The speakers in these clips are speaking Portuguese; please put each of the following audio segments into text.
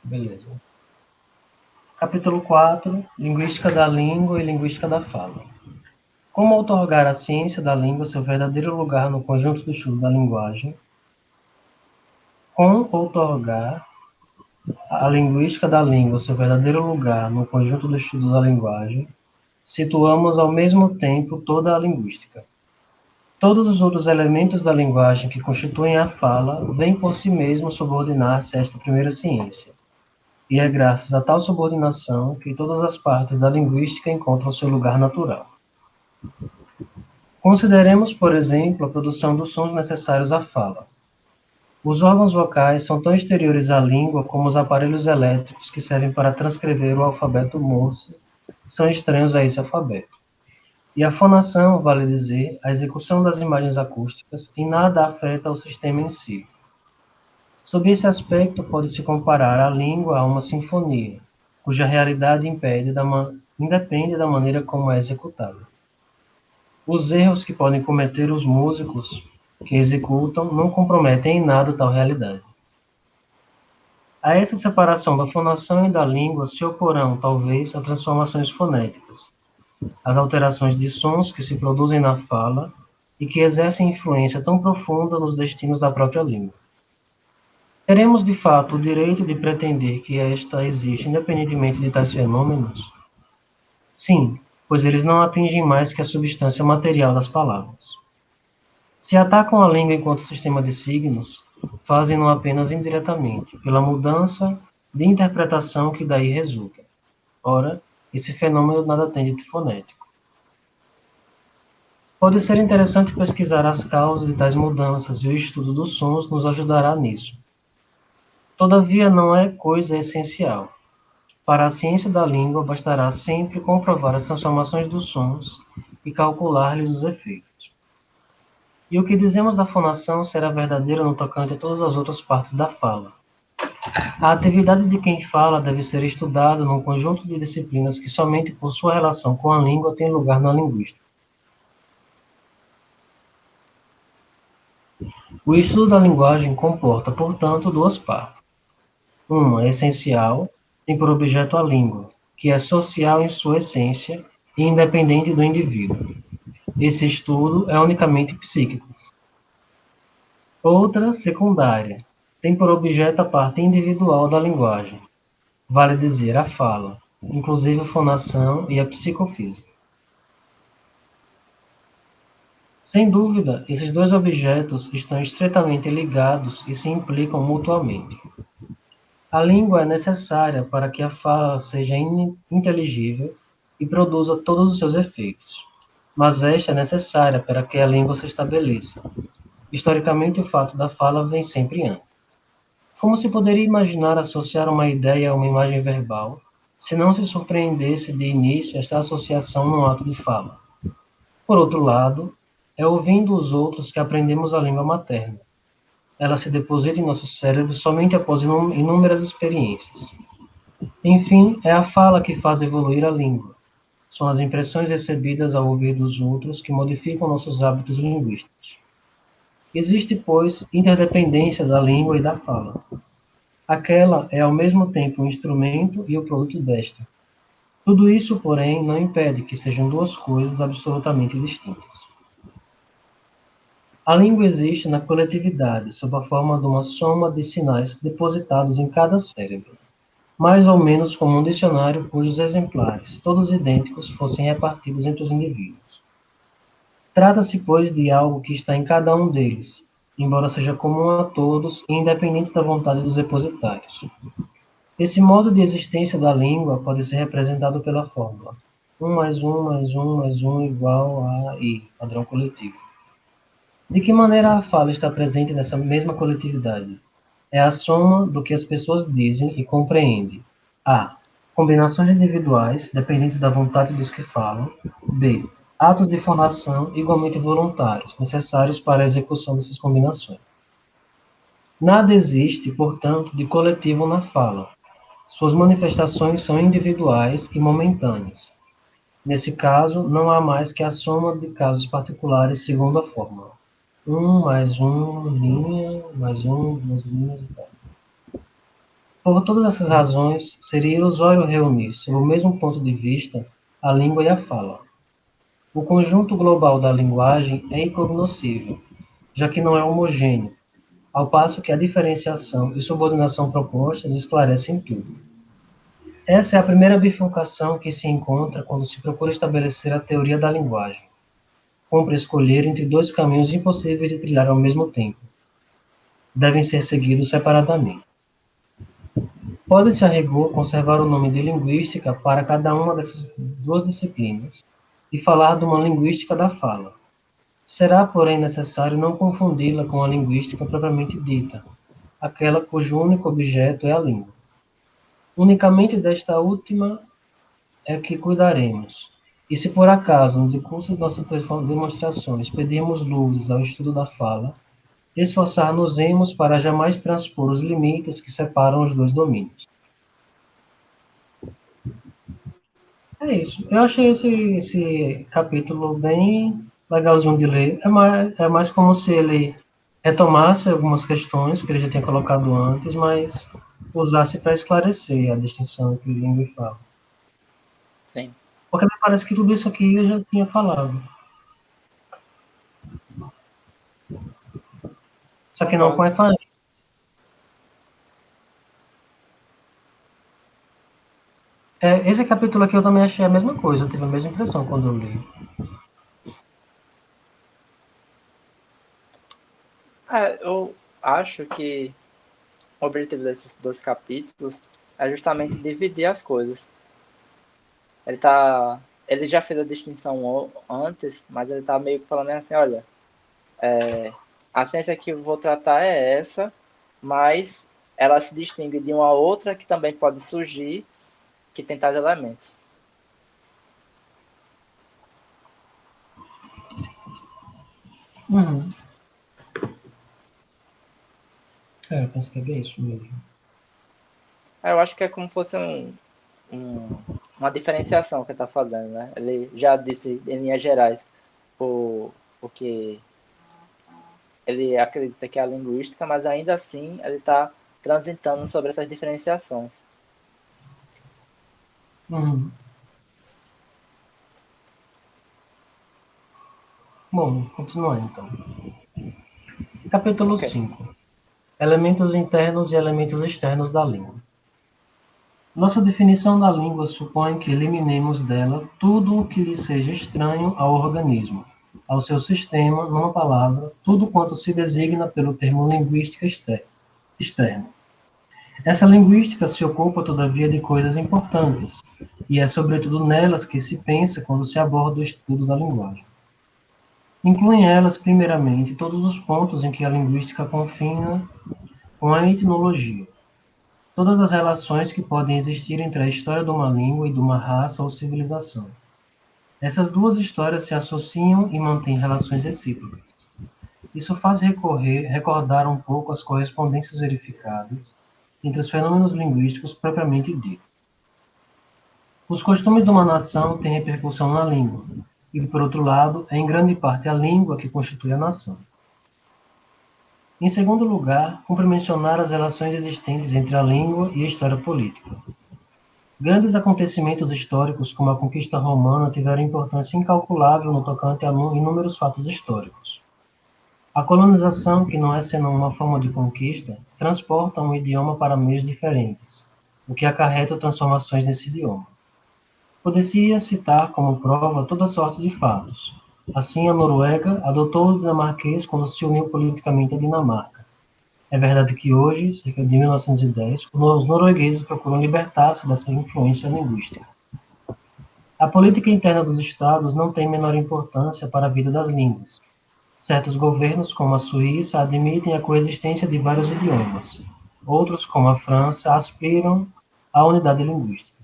Beleza. Capítulo 4. Linguística da língua e linguística da fala. Como outorgar à ciência da língua seu verdadeiro lugar no conjunto do estudo da linguagem? Como outorgar à linguística da língua seu verdadeiro lugar no conjunto do estudo da linguagem, situamos ao mesmo tempo toda a linguística. Todos os outros elementos da linguagem que constituem a fala vêm por si mesmos subordinar-se a esta primeira ciência. E é graças a tal subordinação que todas as partes da linguística encontram seu lugar natural. Consideremos, por exemplo, a produção dos sons necessários à fala. Os órgãos vocais são tão exteriores à língua como os aparelhos elétricos que servem para transcrever o alfabeto Morse são estranhos a esse alfabeto. E a fonação, vale dizer, a execução das imagens acústicas, em nada afeta o sistema em si. Sob esse aspecto, pode-se comparar a língua a uma sinfonia, cuja realidade independe da maneira como é executada. Os erros que podem cometer os músicos que executam não comprometem em nada tal realidade. A essa separação da fonação e da língua se oporão, talvez, as transformações fonéticas, as alterações de sons que se produzem na fala e que exercem influência tão profunda nos destinos da própria língua. Teremos, de fato, o direito de pretender que esta existe independentemente de tais fenômenos? Sim, pois eles não atingem mais que a substância material das palavras. Se atacam a língua enquanto sistema de signos, fazem-no apenas indiretamente, pela mudança de interpretação que daí resulta. Ora, esse fenômeno nada tem de fonético. Pode ser interessante pesquisar as causas de tais mudanças e o estudo dos sons nos ajudará nisso. Todavia, não é coisa essencial. Para a ciência da língua, bastará sempre comprovar as transformações dos sons e calcular-lhes os efeitos. E o que dizemos da fonação será verdadeiro no tocante a todas as outras partes da fala. A atividade de quem fala deve ser estudada num conjunto de disciplinas que somente por sua relação com a língua tem lugar na linguística. O estudo da linguagem comporta, portanto, duas partes. Uma, essencial, tem por objeto a língua, que é social em sua essência e independente do indivíduo. Esse estudo é unicamente psíquico. Outra, secundária, tem por objeto a parte individual da linguagem, vale dizer, a fala, inclusive a fonação e a psicofísica. Sem dúvida, esses dois objetos estão estreitamente ligados e se implicam mutuamente. A língua é necessária para que a fala seja inteligível e produza todos os seus efeitos, mas esta é necessária para que a língua se estabeleça. Historicamente, o fato da fala vem sempre antes. Como se poderia imaginar associar uma ideia a uma imagem verbal, se não se surpreendesse de início esta associação no ato de fala? Por outro lado, é ouvindo os outros que aprendemos a língua materna. Ela se deposita em nosso cérebro somente após inúmeras experiências. Enfim, é a fala que faz evoluir a língua. São as impressões recebidas ao ouvir dos outros que modificam nossos hábitos linguísticos. Existe, pois, interdependência da língua e da fala. Aquela é ao mesmo tempo o instrumento e o produto desta. Tudo isso, porém, não impede que sejam duas coisas absolutamente distintas. A língua existe na coletividade, sob a forma de uma soma de sinais depositados em cada cérebro, mais ou menos como um dicionário cujos exemplares, todos idênticos, fossem repartidos entre os indivíduos. Trata-se, pois, de algo que está em cada um deles, embora seja comum a todos e independente da vontade dos depositários. Esse modo de existência da língua pode ser representado pela fórmula 1 mais 1 mais 1 mais 1 igual a I, padrão coletivo. De que maneira a fala está presente nessa mesma coletividade? É a soma do que as pessoas dizem e compreendem. A. Combinações individuais, dependentes da vontade dos que falam. B. Atos de fonação igualmente voluntários, necessários para a execução dessas combinações. Nada existe, portanto, de coletivo na fala. Suas manifestações são individuais e momentâneas. Nesse caso, não há mais que a soma de casos particulares segundo a fórmula. 1 mais 1, linha, mais 1, duas linhas e tal. Por todas essas razões, seria ilusório reunir, sob o mesmo ponto de vista, a língua e a fala. O conjunto global da linguagem é incognoscível, já que não é homogêneo, ao passo que a diferenciação e subordinação propostas esclarecem tudo. Essa é a primeira bifurcação que se encontra quando se procura estabelecer a teoria da linguagem. Compre escolher entre dois caminhos impossíveis de trilhar ao mesmo tempo. Devem ser seguidos separadamente. Pode-se, a rigor, conservar o nome de linguística para cada uma dessas duas disciplinas e falar de uma linguística da fala. Será, porém, necessário não confundi-la com a linguística propriamente dita, aquela cujo único objeto é a língua. Unicamente desta última é que cuidaremos. E se por acaso, no decurso de nossas demonstrações, pedirmos luzes ao estudo da fala, esforçar-nos-emos para jamais transpor os limites que separam os dois domínios. É isso. Eu achei esse capítulo bem legalzinho de ler. É mais como se ele retomasse algumas questões que ele já tinha colocado antes, mas usasse para esclarecer a distinção entre língua e fala. Sim. Porque me parece que tudo isso aqui eu já tinha falado. Só que não com Concordo. ênfase. Esse capítulo aqui eu também achei a mesma coisa, eu tive a mesma impressão quando eu li. Eu acho que o objetivo desses dois capítulos é justamente dividir as coisas. Ele já fez a distinção antes, mas ele tá meio que falando assim, olha, a ciência que eu vou tratar é essa, mas ela se distingue de uma outra que também pode surgir, que tem tais elementos. Uhum. Eu penso que é bem isso mesmo. Eu acho que é como se fosse uma diferenciação que ele está fazendo, né? Ele já disse em linhas gerais o que ele acredita que é a linguística, mas ainda assim ele está transitando sobre essas diferenciações. Uhum. Bom, continuando então. Capítulo Ok. 5. Elementos internos e elementos externos da língua. Nossa definição da língua supõe que eliminemos dela tudo o que lhe seja estranho ao organismo, ao seu sistema, numa palavra, tudo quanto se designa pelo termo linguística externa. Essa linguística se ocupa, todavia, de coisas importantes, e é sobretudo nelas que se pensa quando se aborda o estudo da linguagem. Incluem elas, primeiramente, todos os pontos em que a linguística confina com a etnologia, todas as relações que podem existir entre a história de uma língua e de uma raça ou civilização. Essas duas histórias se associam e mantêm relações recíprocas. Isso faz recordar um pouco as correspondências verificadas entre os fenômenos linguísticos propriamente ditos. Os costumes de uma nação têm repercussão na língua, e, por outro lado, é em grande parte a língua que constitui a nação. Em segundo lugar, cumpre mencionar as relações existentes entre a língua e a história política. Grandes acontecimentos históricos, como a conquista romana, tiveram importância incalculável no tocante a inúmeros fatos históricos. A colonização, que não é senão uma forma de conquista, transporta um idioma para meios diferentes, o que acarreta transformações nesse idioma. Poderia citar como prova toda sorte de fatos. Assim, a Noruega adotou o dinamarquês quando se uniu politicamente à Dinamarca. É verdade que hoje, cerca de 1910, os noruegueses procuram libertar-se dessa influência linguística. A política interna dos estados não tem menor importância para a vida das línguas. Certos governos, como a Suíça, admitem a coexistência de vários idiomas. Outros, como a França, aspiram à unidade linguística.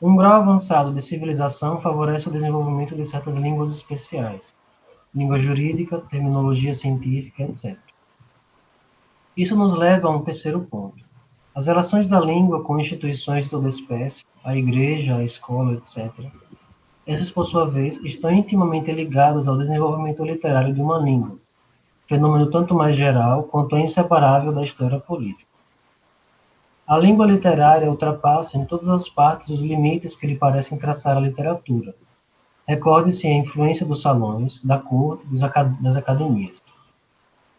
Um grau avançado de civilização favorece o desenvolvimento de certas línguas especiais, língua jurídica, terminologia científica, etc. Isso nos leva a um terceiro ponto. As relações da língua com instituições de toda espécie, a igreja, a escola, etc. Essas, por sua vez, estão intimamente ligadas ao desenvolvimento literário de uma língua, fenômeno tanto mais geral quanto é inseparável da história política. A língua literária ultrapassa em todas as partes os limites que lhe parecem traçar a literatura. Recorde-se a influência dos salões, da corte, das academias.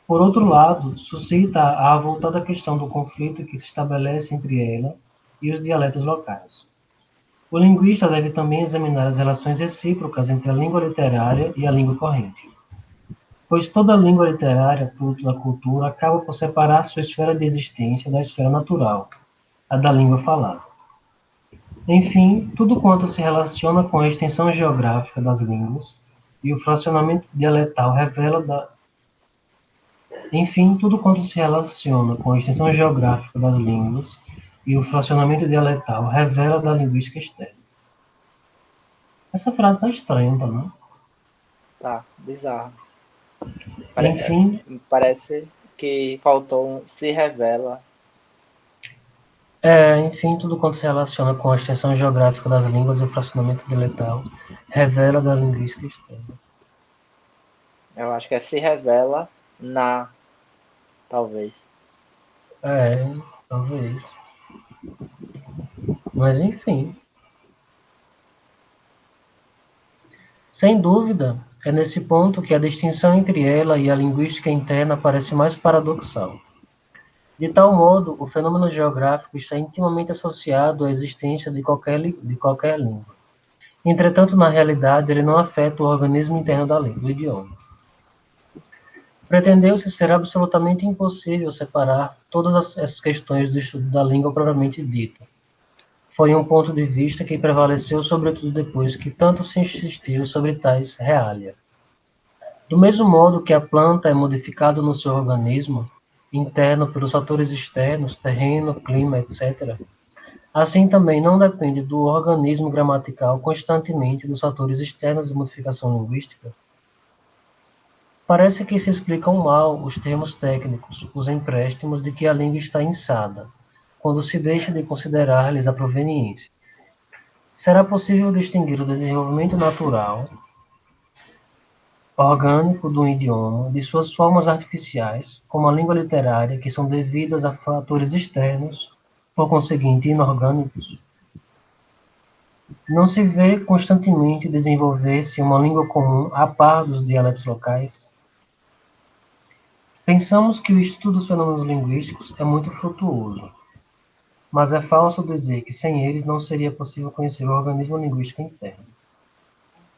Por outro lado, suscita a avultada questão do conflito que se estabelece entre ela e os dialetos locais. O linguista deve também examinar as relações recíprocas entre a língua literária e a língua corrente, pois toda língua literária, fruto da cultura, acaba por separar sua esfera de existência da esfera natural, a da língua falada. Enfim, tudo quanto se relaciona com a extensão geográfica das línguas e o fracionamento dialetal revela da Enfim, tudo quanto se relaciona com a extensão geográfica das línguas e o fracionamento dialetal revela da linguística externa. Essa frase está estranha, tá, não? Tá, bizarro. Enfim, Parece que faltou um se revela. enfim, tudo quanto se relaciona com a extensão geográfica das línguas e o fracionamento dialetal revela da linguística externa. Eu acho que é se revela na, talvez. Talvez. Mas enfim. Sem dúvida, é nesse ponto que a distinção entre ela e a linguística interna parece mais paradoxal. De tal modo, o fenômeno geográfico está intimamente associado à existência de qualquer língua. Entretanto, na realidade, ele não afeta o organismo interno da língua, do idioma. Pretendeu-se ser absolutamente impossível separar todas essas questões do estudo da língua propriamente dita. Foi um ponto de vista que prevaleceu sobretudo depois que tanto se insistiu sobre tais reália. Do mesmo modo que a planta é modificada no seu organismo interno pelos fatores externos, terreno, clima, etc., assim também não depende do organismo gramatical constantemente dos fatores externos de modificação linguística. Parece que se explicam mal os termos técnicos, os empréstimos de que a língua está inçada, quando se deixa de considerar-lhes a proveniência. Será possível distinguir o desenvolvimento natural, orgânico do idioma, de suas formas artificiais, como a língua literária, que são devidas a fatores externos, por conseguinte inorgânicos? Não se vê constantemente desenvolver-se uma língua comum a par dos dialetos locais? Pensamos que o estudo dos fenômenos linguísticos é muito frutuoso, mas é falso dizer que sem eles não seria possível conhecer o organismo linguístico interno.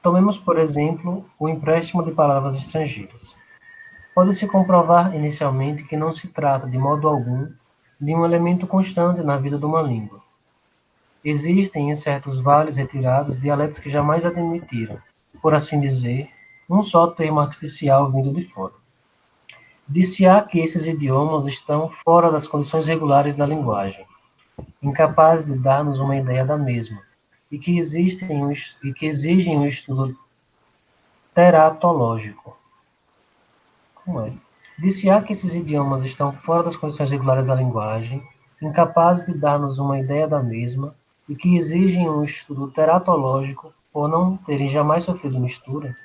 Tomemos, por exemplo, o empréstimo de palavras estrangeiras. Pode-se comprovar inicialmente que não se trata, de modo algum, de um elemento constante na vida de uma língua. Existem, em certos vales retirados, dialetos que jamais admitiram, por assim dizer, um só termo artificial vindo de fora. Dir-se-á que esses idiomas estão fora das condições regulares da linguagem, incapazes de dar-nos uma ideia da mesma, e que exigem um estudo teratológico. Como é? Dir-se-á que esses idiomas estão fora das condições regulares da linguagem, incapazes de dar-nos uma ideia da mesma, e que exigem um estudo teratológico por não terem jamais sofrido mistura.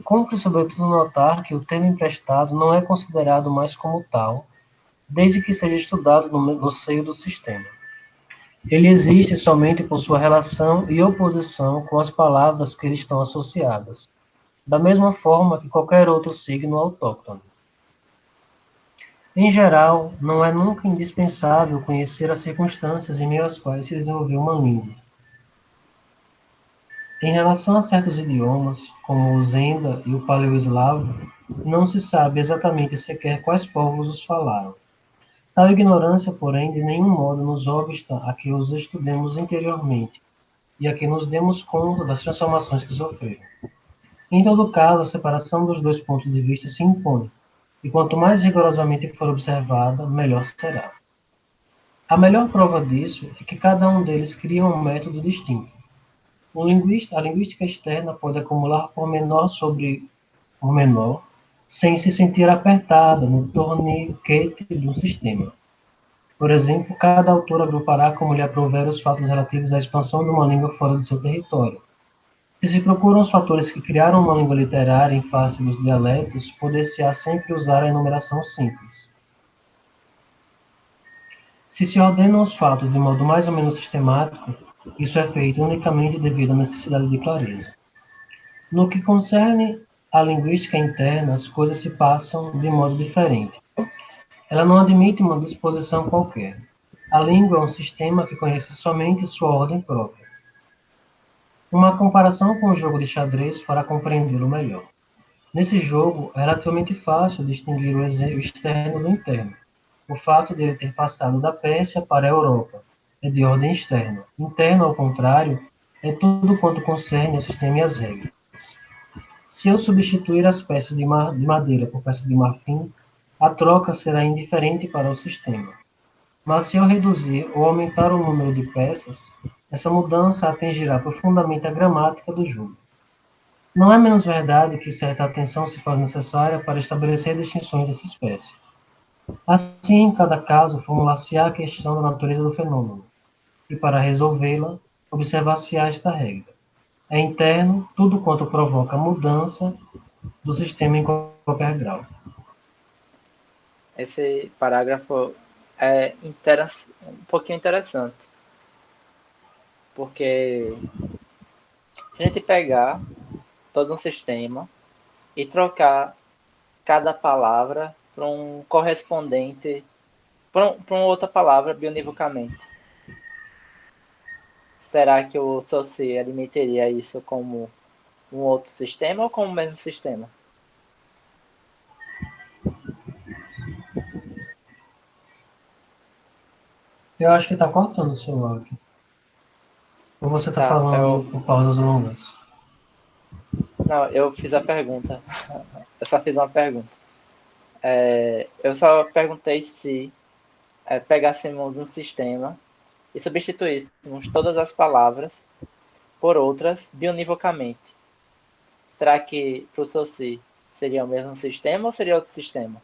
Cumpre, sobretudo, notar que o termo emprestado não é considerado mais como tal, desde que seja estudado no seio do sistema. Ele existe somente por sua relação e oposição com as palavras que lhe estão associadas, da mesma forma que qualquer outro signo autóctone. Em geral, não é nunca indispensável conhecer as circunstâncias em meio às quais se desenvolveu uma língua. Em relação a certos idiomas, como o Zenda e o Paleo-Eslavo, não se sabe exatamente sequer quais povos os falaram. Tal ignorância, porém, de nenhum modo nos obsta a que os estudemos interiormente e a que nos demos conta das transformações que sofreram. Em todo caso, a separação dos dois pontos de vista se impõe, e quanto mais rigorosamente for observada, melhor será. A melhor prova disso é que cada um deles cria um método distinto. A linguística externa pode acumular pormenor sobre pormenor, sem se sentir apertada no torniquete de um sistema. Por exemplo, cada autor agrupará como lhe aprouver os fatos relativos à expansão de uma língua fora de seu território. Se se procuram os fatores que criaram uma língua literária em face dos dialetos, poder-se-á sempre usar a enumeração simples. Se se ordenam os fatos de modo mais ou menos sistemático, isso é feito unicamente devido à necessidade de clareza. No que concerne à linguística interna, as coisas se passam de modo diferente. Ela não admite uma disposição qualquer. A língua é um sistema que conhece somente sua ordem própria. Uma comparação com o jogo de xadrez fará compreendê-lo melhor. Nesse jogo, é relativamente fácil distinguir o externo do interno. O fato de ele ter passado da Pérsia para a Europa é de ordem externa. Interno, ao contrário, é tudo quanto concerne ao sistema e às regras. Se eu substituir as peças de madeira por peças de marfim, a troca será indiferente para o sistema. Mas se eu reduzir ou aumentar o número de peças, essa mudança atingirá profundamente a gramática do jogo. Não é menos verdade que certa atenção se faz necessária para estabelecer distinções dessa espécie. Assim, em cada caso, formular-se-á a questão da natureza do fenômeno, e para resolvê-la, observar-se-á esta regra. É interno tudo quanto provoca mudança do sistema em qualquer grau. Esse parágrafo é um pouquinho interessante, porque se a gente pegar todo um sistema e trocar cada palavra para um correspondente, para uma outra palavra bionivocamente, será que o Saussure admitiria isso como um outro sistema ou como o mesmo sistema? Eu acho que está cortando o seu áudio. Ou você está Tá, falando por pausas longas? não, eu fiz a pergunta. Eu só fiz uma pergunta. Eu só perguntei se pegássemos um sistema e substituíssemos todas as palavras por outras bionivocamente. Será que para o Saussure seria o mesmo sistema ou seria outro sistema?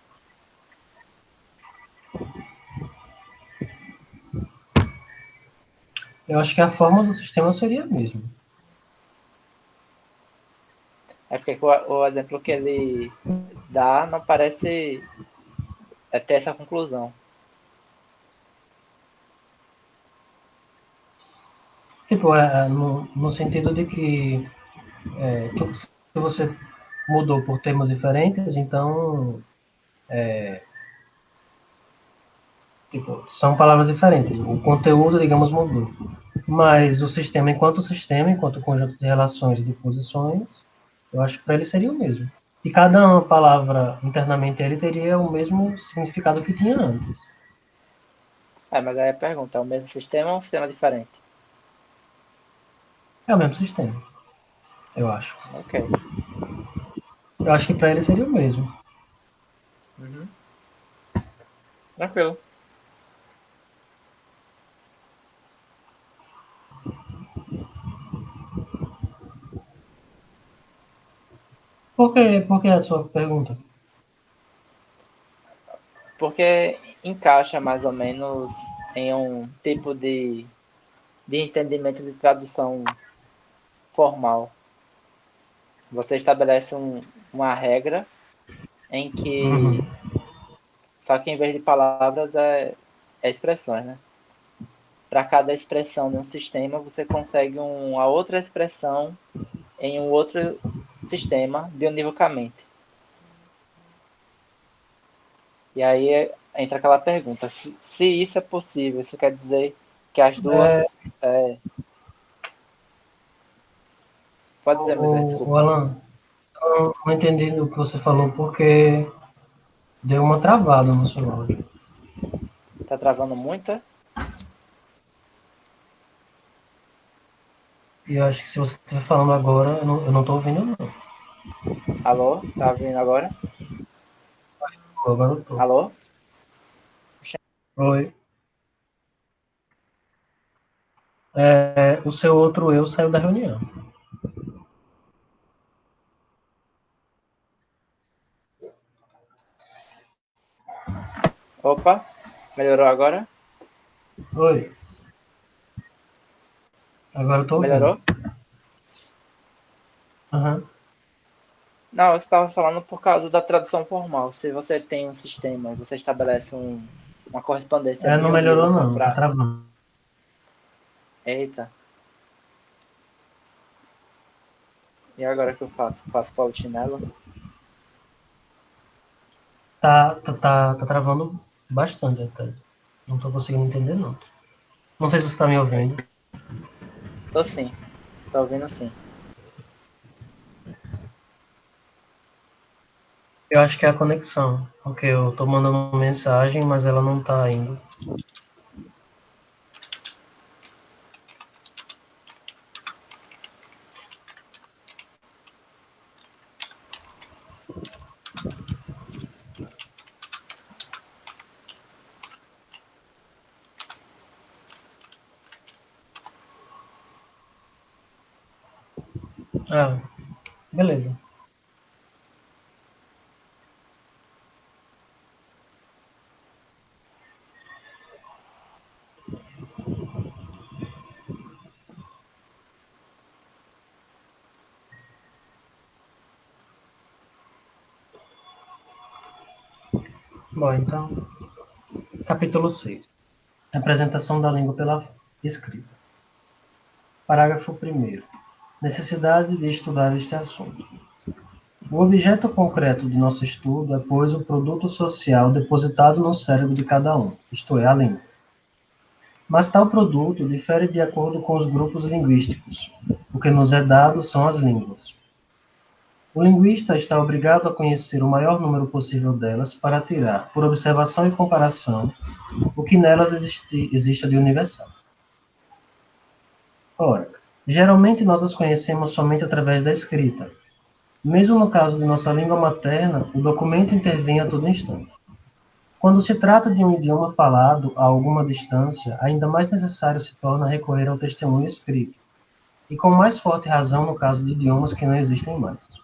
Eu acho que a forma do sistema seria a mesma. É porque o exemplo que ele dá não parece ter essa conclusão. Tipo, no sentido de que se você mudou por termos diferentes, então tipo, são palavras diferentes. O conteúdo, digamos, mudou. Mas o sistema, enquanto conjunto de relações e de posições, eu acho que para ele seria o mesmo. E cada palavra internamente ele teria o mesmo significado que tinha antes. Mas aí a pergunta, é o mesmo sistema ou um sistema diferente? É o mesmo sistema, eu acho. Ok. Eu acho que para ele seria o mesmo. Uhum. Tranquilo. Por que a sua pergunta? Porque encaixa mais ou menos em um tipo de entendimento de tradução formal. Você estabelece uma regra em Uhum. que, só que em vez de palavras é expressões, né? Para cada expressão de um sistema, você consegue uma outra expressão em um outro sistema bionivocamente. E aí entra aquela pergunta, se isso é possível, isso quer dizer que as É, duas... Pode dizer, Moisés, o desculpa. Alan, eu não entendi o que você falou porque deu uma travada no seu áudio. Tá travando muito, é? E eu acho que se você estiver falando agora, eu não estou ouvindo, não. Alô? Tá ouvindo agora? Agora eu estou. Alô? Oi. O seu outro eu saiu da reunião. Opa, melhorou agora? Oi. Agora eu estou ouvindo. Melhorou? Aham. Não, você estava falando por causa da tradução formal. Se você tem um sistema e você estabelece uma correspondência Não mil melhorou mil não, tá para. travando. Eita. E agora que eu faço? Faço fault nela? Tá travando bastante até. Não tô conseguindo entender não. Não sei se você tá me ouvindo. Tô sim. Tô ouvindo sim. Eu acho que é a conexão, porque eu tô mandando uma mensagem, mas ela não tá indo. Ah, beleza. Bom, então, capítulo 6. Representação da língua pela escrita. Parágrafo 1º. Necessidade de estudar este assunto. O objeto concreto de nosso estudo é, pois, o produto social depositado no cérebro de cada um, isto é, a língua. Mas tal produto difere de acordo com os grupos linguísticos. O que nos é dado são as línguas. O linguista está obrigado a conhecer o maior número possível delas para tirar, por observação e comparação, o que nelas existe de universal. Ora, geralmente nós as conhecemos somente através da escrita. Mesmo no caso de nossa língua materna, o documento intervém a todo instante. Quando se trata de um idioma falado a alguma distância, ainda mais necessário se torna recorrer ao testemunho escrito, e com mais forte razão no caso de idiomas que não existem mais.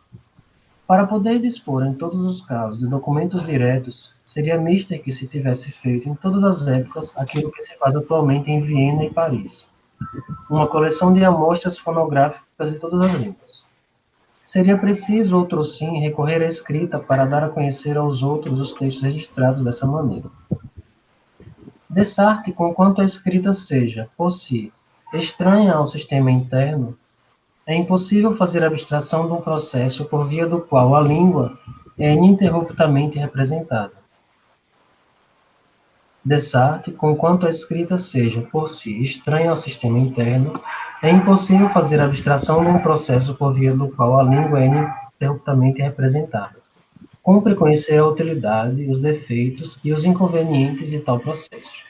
Para poder dispor em todos os casos de documentos diretos, seria mister que se tivesse feito em todas as épocas aquilo que se faz atualmente em Viena e Paris, uma coleção de amostras fonográficas de todas as línguas. Seria preciso, outrossim, recorrer à escrita para dar a conhecer aos outros os textos registrados dessa maneira. Dessarte, conquanto a escrita seja, por si, estranha ao sistema interno, é impossível fazer abstração de um processo por via do qual a língua é ininterruptamente representada. Dessarte, conquanto a escrita seja, por si, estranha ao sistema interno, é impossível fazer abstração de um processo por via do qual a língua é ininterruptamente representada. Cumpre conhecer a utilidade, os defeitos e os inconvenientes de tal processo.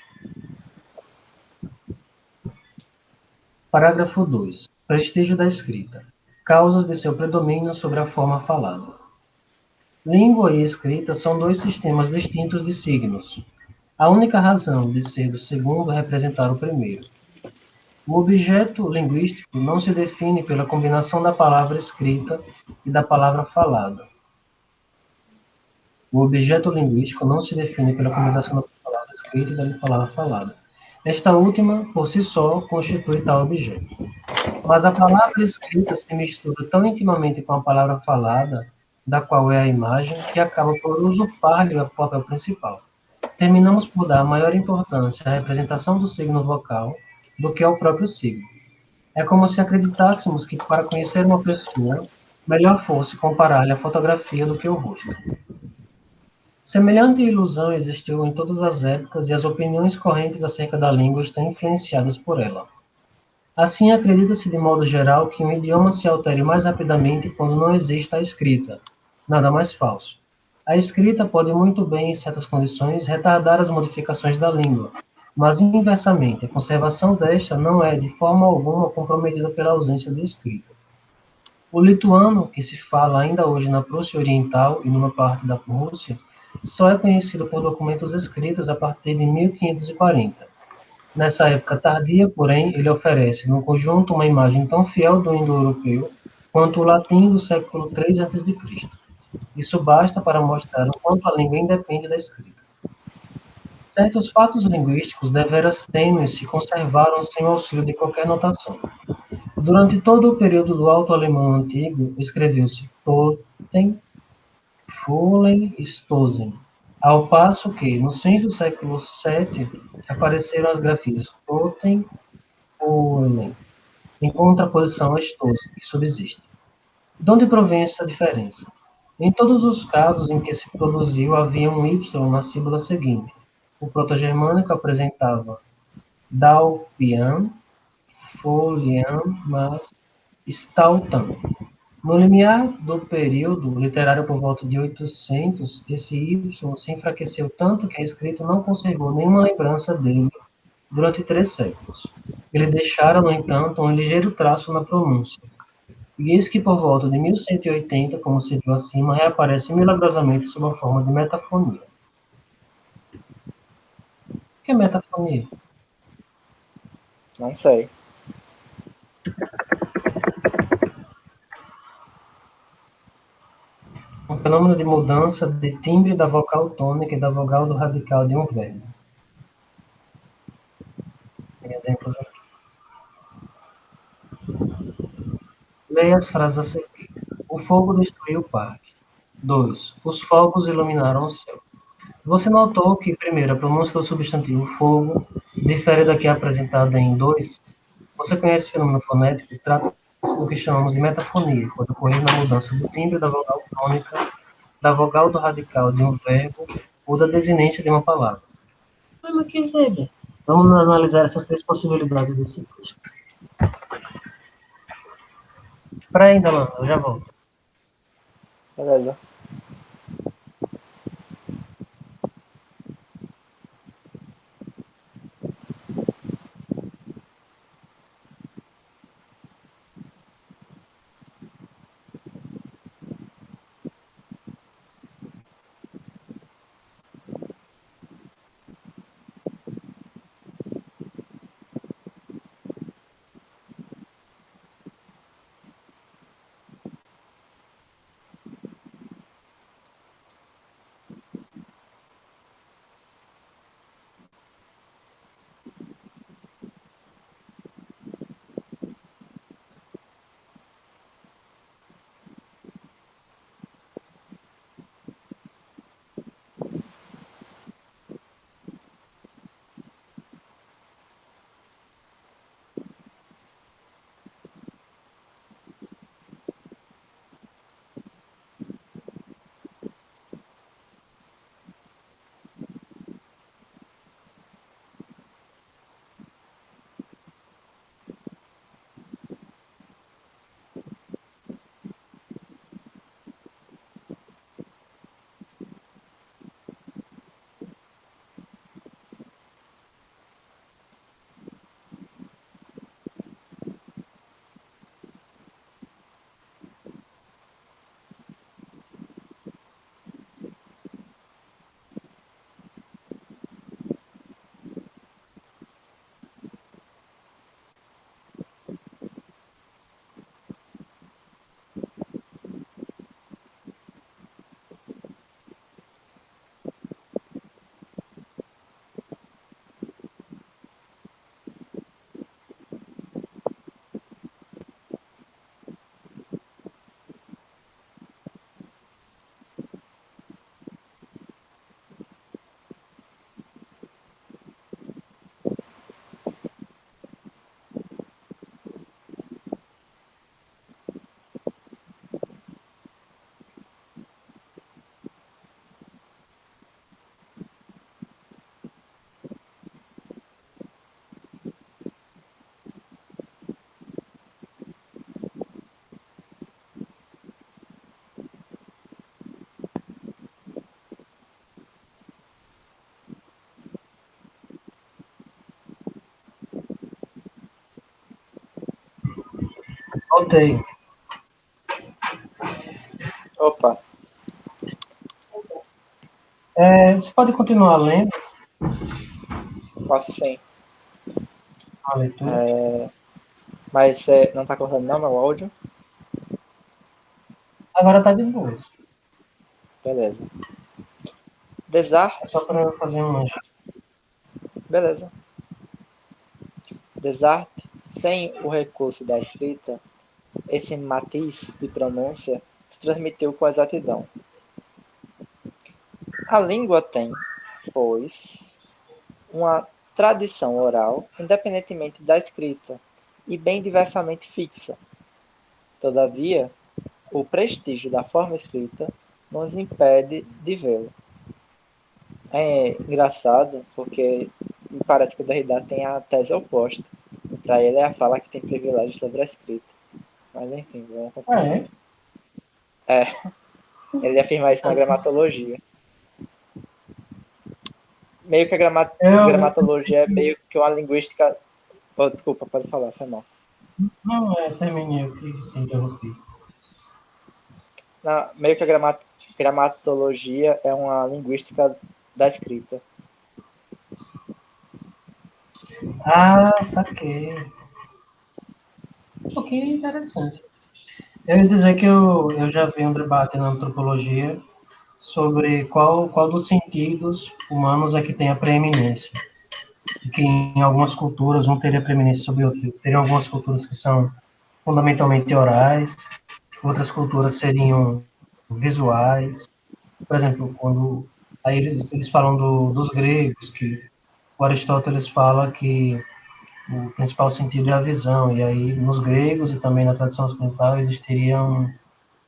Parágrafo 2. Prestígio da escrita. Causas de seu predomínio sobre a forma falada. Língua e escrita são dois sistemas distintos de signos. A única razão de ser do segundo é representar o primeiro. O objeto linguístico não se define pela combinação da palavra escrita e da palavra falada. O objeto linguístico não se define pela combinação da palavra escrita e da palavra falada. Esta última, por si só, constitui tal objeto. Mas a palavra escrita se mistura tão intimamente com a palavra falada, da qual é a imagem, que acaba por usurpar-lhe o papel principal. Terminamos por dar maior importância à representação do signo vocal do que ao próprio signo. É como se acreditássemos que, para conhecer uma pessoa, melhor fosse comparar-lhe a fotografia do que o rosto. Semelhante ilusão existiu em todas as épocas e as opiniões correntes acerca da língua estão influenciadas por ela. Assim, acredita-se de modo geral que um idioma se altere mais rapidamente quando não existe a escrita. Nada mais falso. A escrita pode muito bem, em certas condições, retardar as modificações da língua, mas inversamente, a conservação desta não é, de forma alguma, comprometida pela ausência de escrita. O lituano, que se fala ainda hoje na Prússia Oriental e numa parte da Rússia, só é conhecido por documentos escritos a partir de 1540. Nessa época tardia, porém, ele oferece, no conjunto, uma imagem tão fiel do indo-europeu quanto o latim do século III a.C. Isso basta para mostrar o quanto a língua independe da escrita. Certos fatos linguísticos deveras tênues se conservaram sem o auxílio de qualquer notação. Durante todo o período do Alto Alemão Antigo, escreveu-se Toten, Fohlen e Stosen. Ao passo que, nos fins do século VII, apareceram as grafias totem ou em contraposição a estoso, que subsiste. De onde provém essa diferença? Em todos os casos em que se produziu, havia um Y na sílaba seguinte. O proto-germânico apresentava Dalpian, Folian, mas Stautan. No limiar do período literário por volta de 800, esse Y se enfraqueceu tanto que a escrita não conservou nenhuma lembrança dele durante 3 séculos. Ele deixara, no entanto, um ligeiro traço na pronúncia. E eis que por volta de 1180, como se viu acima, reaparece milagrosamente sob a forma de metafonia. O que é metafonia? Não sei. Um fenômeno de mudança de timbre da vogal tônica e da vogal do radical de um verbo. Tem exemplos aqui. Leia as frases a seguir. O fogo destruiu o parque. 2. Os fogos iluminaram o céu. Você notou que, primeiro, a pronúncia do substantivo fogo difere da que é apresentada em 2? Você conhece esse fenômeno fonético? Trata-se do que chamamos de metafonia, quando ocorrer na mudança do timbre da vogal tônica, da vogal do radical de um verbo ou da desinência de uma palavra. Mas que seja. Vamos analisar essas 3 possibilidades de ciclos. Peraí, ainda, mano, eu já volto. Beleza. Voltei. Opa. Você pode continuar lendo Posso sim. a leitura? Mas você não tá cortando não, meu áudio? Agora tá de boa. Beleza. Desart. É só para eu fazer um lanche. Beleza. Desart, sem o recurso da escrita, esse matiz de pronúncia se transmitiu com exatidão. A língua tem, pois, uma tradição oral, independentemente da escrita, e bem diversamente fixa. Todavia, o prestígio da forma escrita nos impede de vê-lo. É engraçado porque me parece que o Derrida tem a tese oposta. Para ele é a fala que tem privilégio sobre a escrita. Mas enfim, vamos Ah, continuar. é? É, ele afirma isso na gramatologia. Meio que a Eu, gramatologia é meio que uma linguística. Oh, desculpa, pode falar, foi mal. não, terminei o que interrompi. Meio que a gramatologia é uma linguística da escrita. Ah, saquei. Um pouquinho interessante. Eu ia dizer que eu já vi um debate na antropologia sobre qual dos sentidos humanos é que tem a preeminência. E que em algumas culturas um teria preeminência sobre o outro. Teriam algumas culturas que são fundamentalmente orais, outras culturas seriam visuais. Por exemplo, quando aí eles falam dos gregos, que o Aristóteles fala que o principal sentido é a visão, e aí nos gregos e também na tradição ocidental existiria um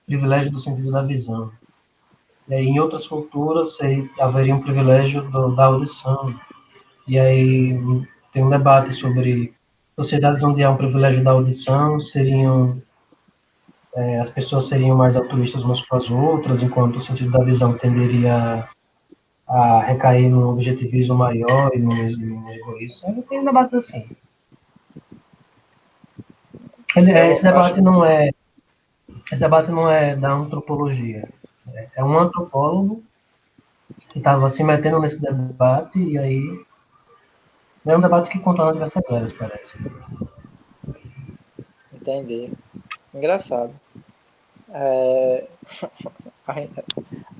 privilégio do sentido da visão. E aí em outras culturas haveria um privilégio da audição. E aí tem um debate sobre sociedades onde há um privilégio da audição, as pessoas seriam mais altruístas umas com as outras, enquanto o sentido da visão tenderia a recair num objetivismo maior e num egoísmo. Tem debates assim. Eu acho. Esse debate não é da antropologia. É um antropólogo que estava se metendo nesse debate e aí é um debate que contorna diversas áreas, parece. Entendi. Engraçado. É... é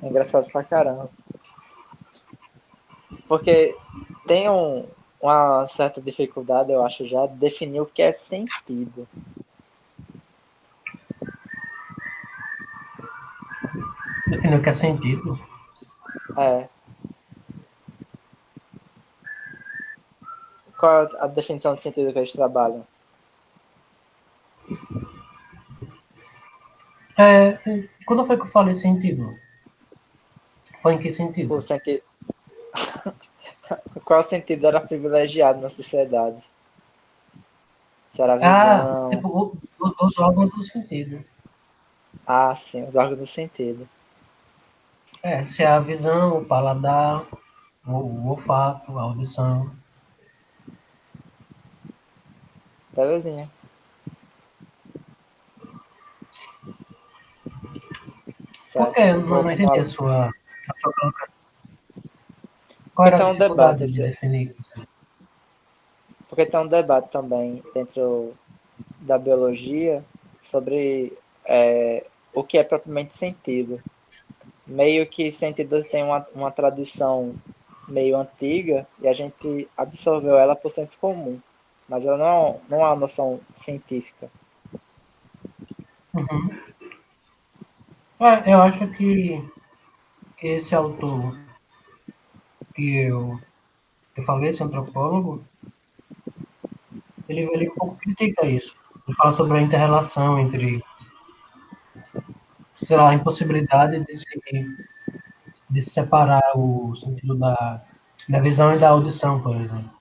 engraçado pra caramba. Porque tem uma certa dificuldade, eu acho, já de definir o que é sentido. Definir o que é sentido. É. Qual é a definição de sentido que eles trabalham? Quando foi que eu falei sentido? Foi em que O sentido? sentido... Qual sentido era privilegiado nas sociedades? Se era a Ah, visão. tipo, os órgãos do sentido. Ah, sim, os órgãos do sentido. Se é a visão, o paladar, o olfato, a audição. Belezinha. Por quê? Certo. Eu não entendi a sua colocação. Qual Porque era a tem um debate, dificuldade de definir isso? porque tem um debate também dentro da biologia sobre o que é propriamente sentido. Meio que sentido tem uma tradição meio antiga e a gente absorveu ela por senso comum, mas ela não é uma noção científica. Uhum. Eu acho que esse autor que eu falei, esse antropólogo, ele um pouco critica isso. Ele fala sobre a inter-relação entre, sei lá, a impossibilidade de se separar o sentido da visão e da audição, por exemplo.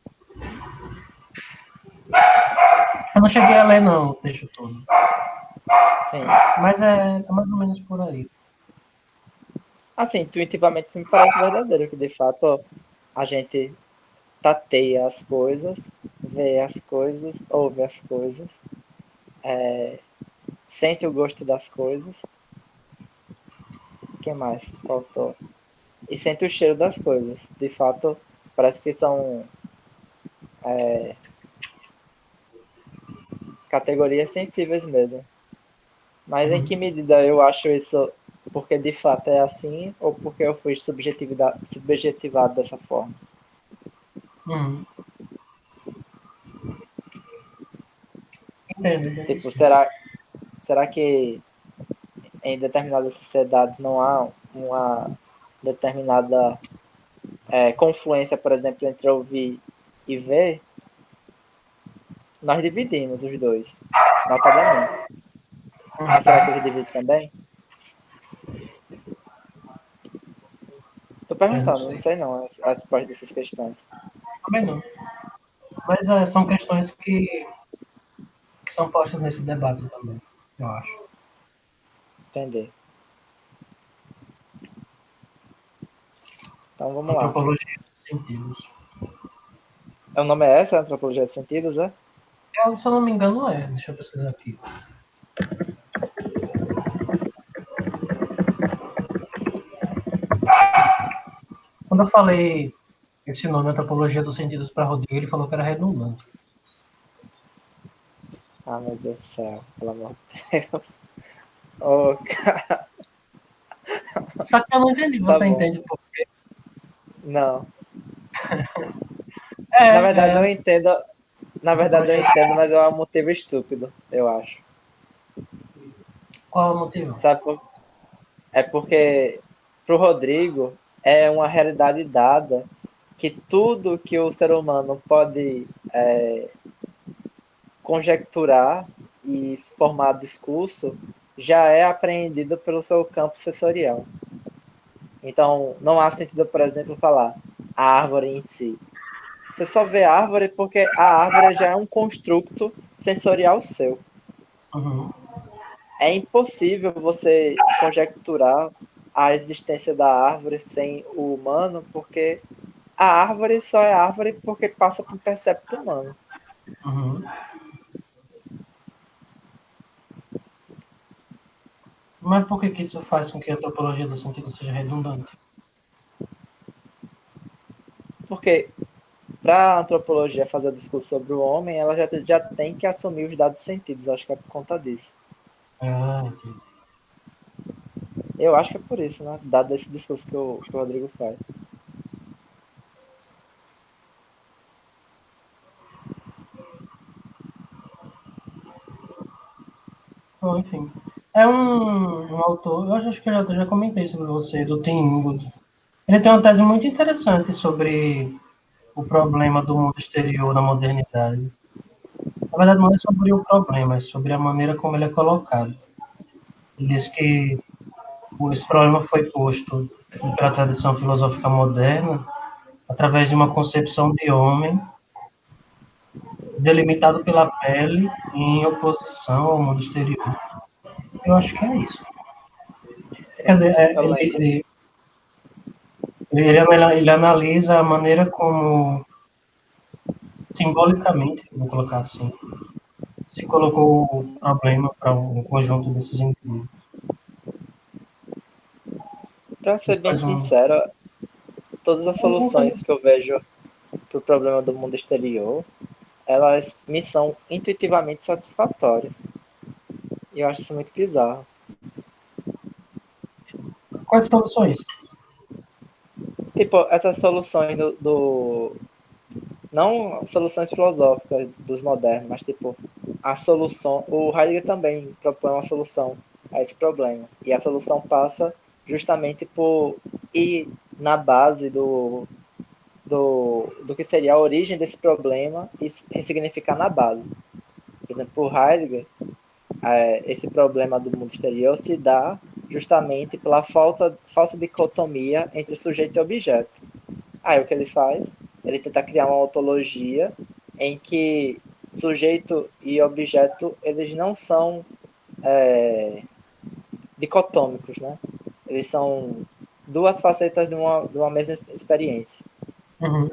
Eu não cheguei a ler, não, o texto todo. Sim. Mas é mais ou menos por aí. Assim, intuitivamente me parece verdadeiro que de fato a gente tateia as coisas, vê as coisas, ouve as coisas, sente o gosto das coisas. O que mais faltou? E sente o cheiro das coisas. De fato, parece que são categorias sensíveis mesmo. Mas em que Uhum. medida eu acho isso porque de fato é assim ou porque eu fui subjetivado dessa forma? Uhum. Entendo, entendo Tipo, sim. será que em determinadas sociedades não há uma. determinada confluência, por exemplo, entre ouvir e ver, nós dividimos os dois, notadamente. Mas será que ele divide também? Tô Não perguntando, não sei. sei não as respostas dessas questões. Também não. Mas são questões que são postas nesse debate também, eu acho. Entender. Então vamos lá. Antropologia dos sentidos. O nome é essa, Antropologia de Sentidos, é? Se eu não me engano, é. Deixa eu pesquisar aqui. Quando eu falei esse nome, Antropologia dos Sentidos, para Rodrigo, ele falou que era redundante. Ah, meu Deus do céu, pelo amor de Deus. Oh, cara, Só que eu não entendi, tá você bom. entende por quê? Não. Na verdade, É eu entendo. Na verdade, eu antropologia. entendo, mas é um motivo estúpido, eu acho. Qual é o motivo? Sabe por... É porque, pro Rodrigo, é uma realidade dada que tudo que o ser humano pode conjecturar e formar discurso já é apreendido pelo seu campo sensorial. Então, não há sentido, por exemplo, falar a árvore em si. Você só vê a árvore porque a árvore já é um construto sensorial seu. Uhum. É impossível você conjecturar a existência da árvore sem o humano, porque a árvore só é árvore porque passa por percepto humano. Uhum. Mas por que isso faz com que a antropologia do sentido seja redundante? Porque para a antropologia fazer discurso sobre o homem, ela já tem que assumir os dados sentidos. Acho que é por conta disso. Ah, entendi. Eu acho que é por isso, né? Dado esse discurso que o Rodrigo faz. Bom, enfim. É um autor, eu acho que eu já comentei sobre você, do Tim Ingold. Ele tem uma tese muito interessante sobre o problema do mundo exterior na modernidade. Na verdade, não é sobre o problema, é sobre a maneira como ele é colocado. Ele diz que esse problema foi posto pela tradição filosófica moderna através de uma concepção de homem delimitado pela pele em oposição ao mundo exterior. Eu acho que é isso. Quer Sim, dizer, eu lembro. ele analisa a maneira como, simbolicamente, vou colocar assim, se colocou o problema para um conjunto desses indivíduos. Para ser Ele bem faz sincero, todas as soluções que eu vejo para o problema do mundo exterior, elas me são intuitivamente satisfatórias. E eu acho isso muito bizarro. Quais soluções? Tipo, essas soluções não soluções filosóficas dos modernos, mas tipo, a solução. O Heidegger também propõe uma solução a esse problema. E a solução passa justamente por ir na base do que seria a origem desse problema e ressignificar na base. Por exemplo, o Heidegger, esse problema do mundo exterior se dá justamente pela falsa dicotomia entre sujeito e objeto. Aí o que ele faz? Ele tenta criar uma ontologia em que sujeito e objeto eles não são dicotômicos, né? Eles são duas facetas de uma mesma experiência. Uhum,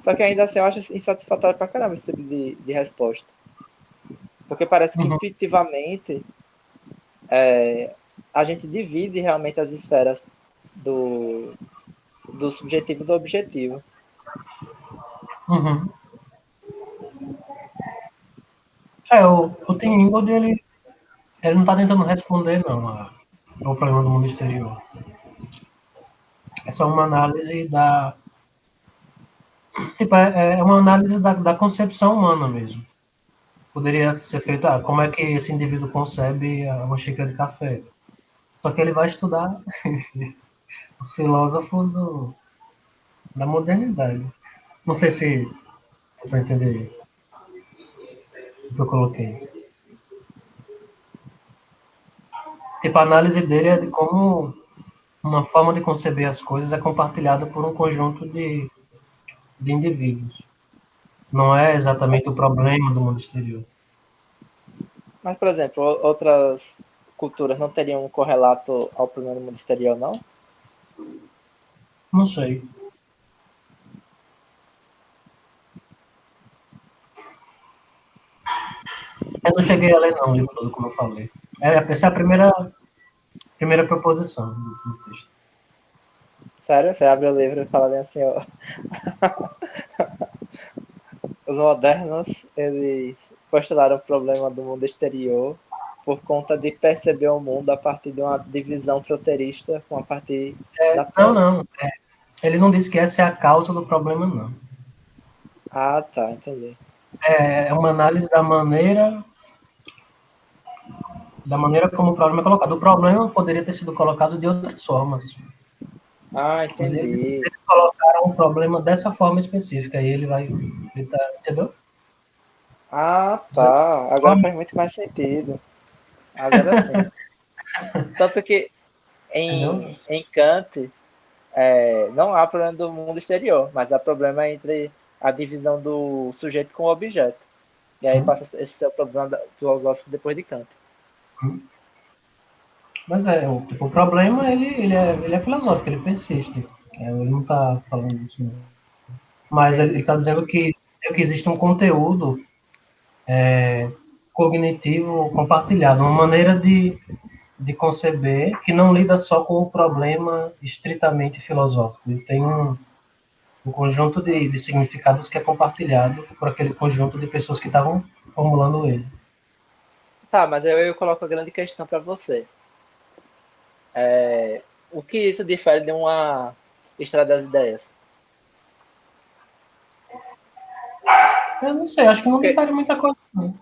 Só que ainda assim eu acho insatisfatório pra caramba esse tipo de resposta. Porque parece que uhum, intuitivamente a gente divide realmente as esferas do, do subjetivo e do objetivo. uhum. O Tim Não, Ingold, ele não está tentando responder, não, ao problema do mundo exterior. É só uma análise da. Tipo, é uma análise da concepção humana mesmo. Poderia ser feita, como é que esse indivíduo concebe uma xícara de café? Só que ele vai estudar os filósofos da modernidade. Não sei se deu para entender o que eu coloquei. Tipo, a análise dele é de como uma forma de conceber as coisas é compartilhada por um conjunto de indivíduos. Não é exatamente o problema do mundo exterior. Mas, por exemplo, outras culturas não teriam um correlato ao problema do mundo exterior, não? Não sei. Eu não cheguei a ler não o livro todo, como eu falei. Essa é a primeira proposição do texto. Sério? Você abre o livro e fala bem assim, ó. Os modernos, eles postularam o problema do mundo exterior por conta de perceber o mundo a partir de uma divisão fronteirista com a partir da Não, Terra. não. Ele não disse que essa é a causa do problema, não. Ah, tá, entendi. É uma análise da maneira como o problema é colocado. O problema poderia ter sido colocado de outras formas. Ah, Mas eles entendi. colocaram o problema dessa forma específica. E ele vai. Entendeu? Ah, tá. Agora faz muito mais sentido. Agora sim. Tanto que Entendeu? em Kant não há problema do mundo exterior, mas há problema entre a divisão do sujeito com o objeto. E aí passa esse ser o problema filosófico depois de Kant. Mas o problema ele é filosófico, ele persiste. Ele não está falando disso, não. Mas ele Entendi. está dizendo que existe um conteúdo cognitivo compartilhado, uma maneira de conceber que não lida só com o problema estritamente filosófico. Ele tem um conjunto de significados que é compartilhado por aquele conjunto de pessoas que estavam formulando ele. Tá, mas eu coloco a grande questão para você. O que isso difere de uma estrada das ideias? Eu não sei, acho que não Porque, difere muita coisa, não.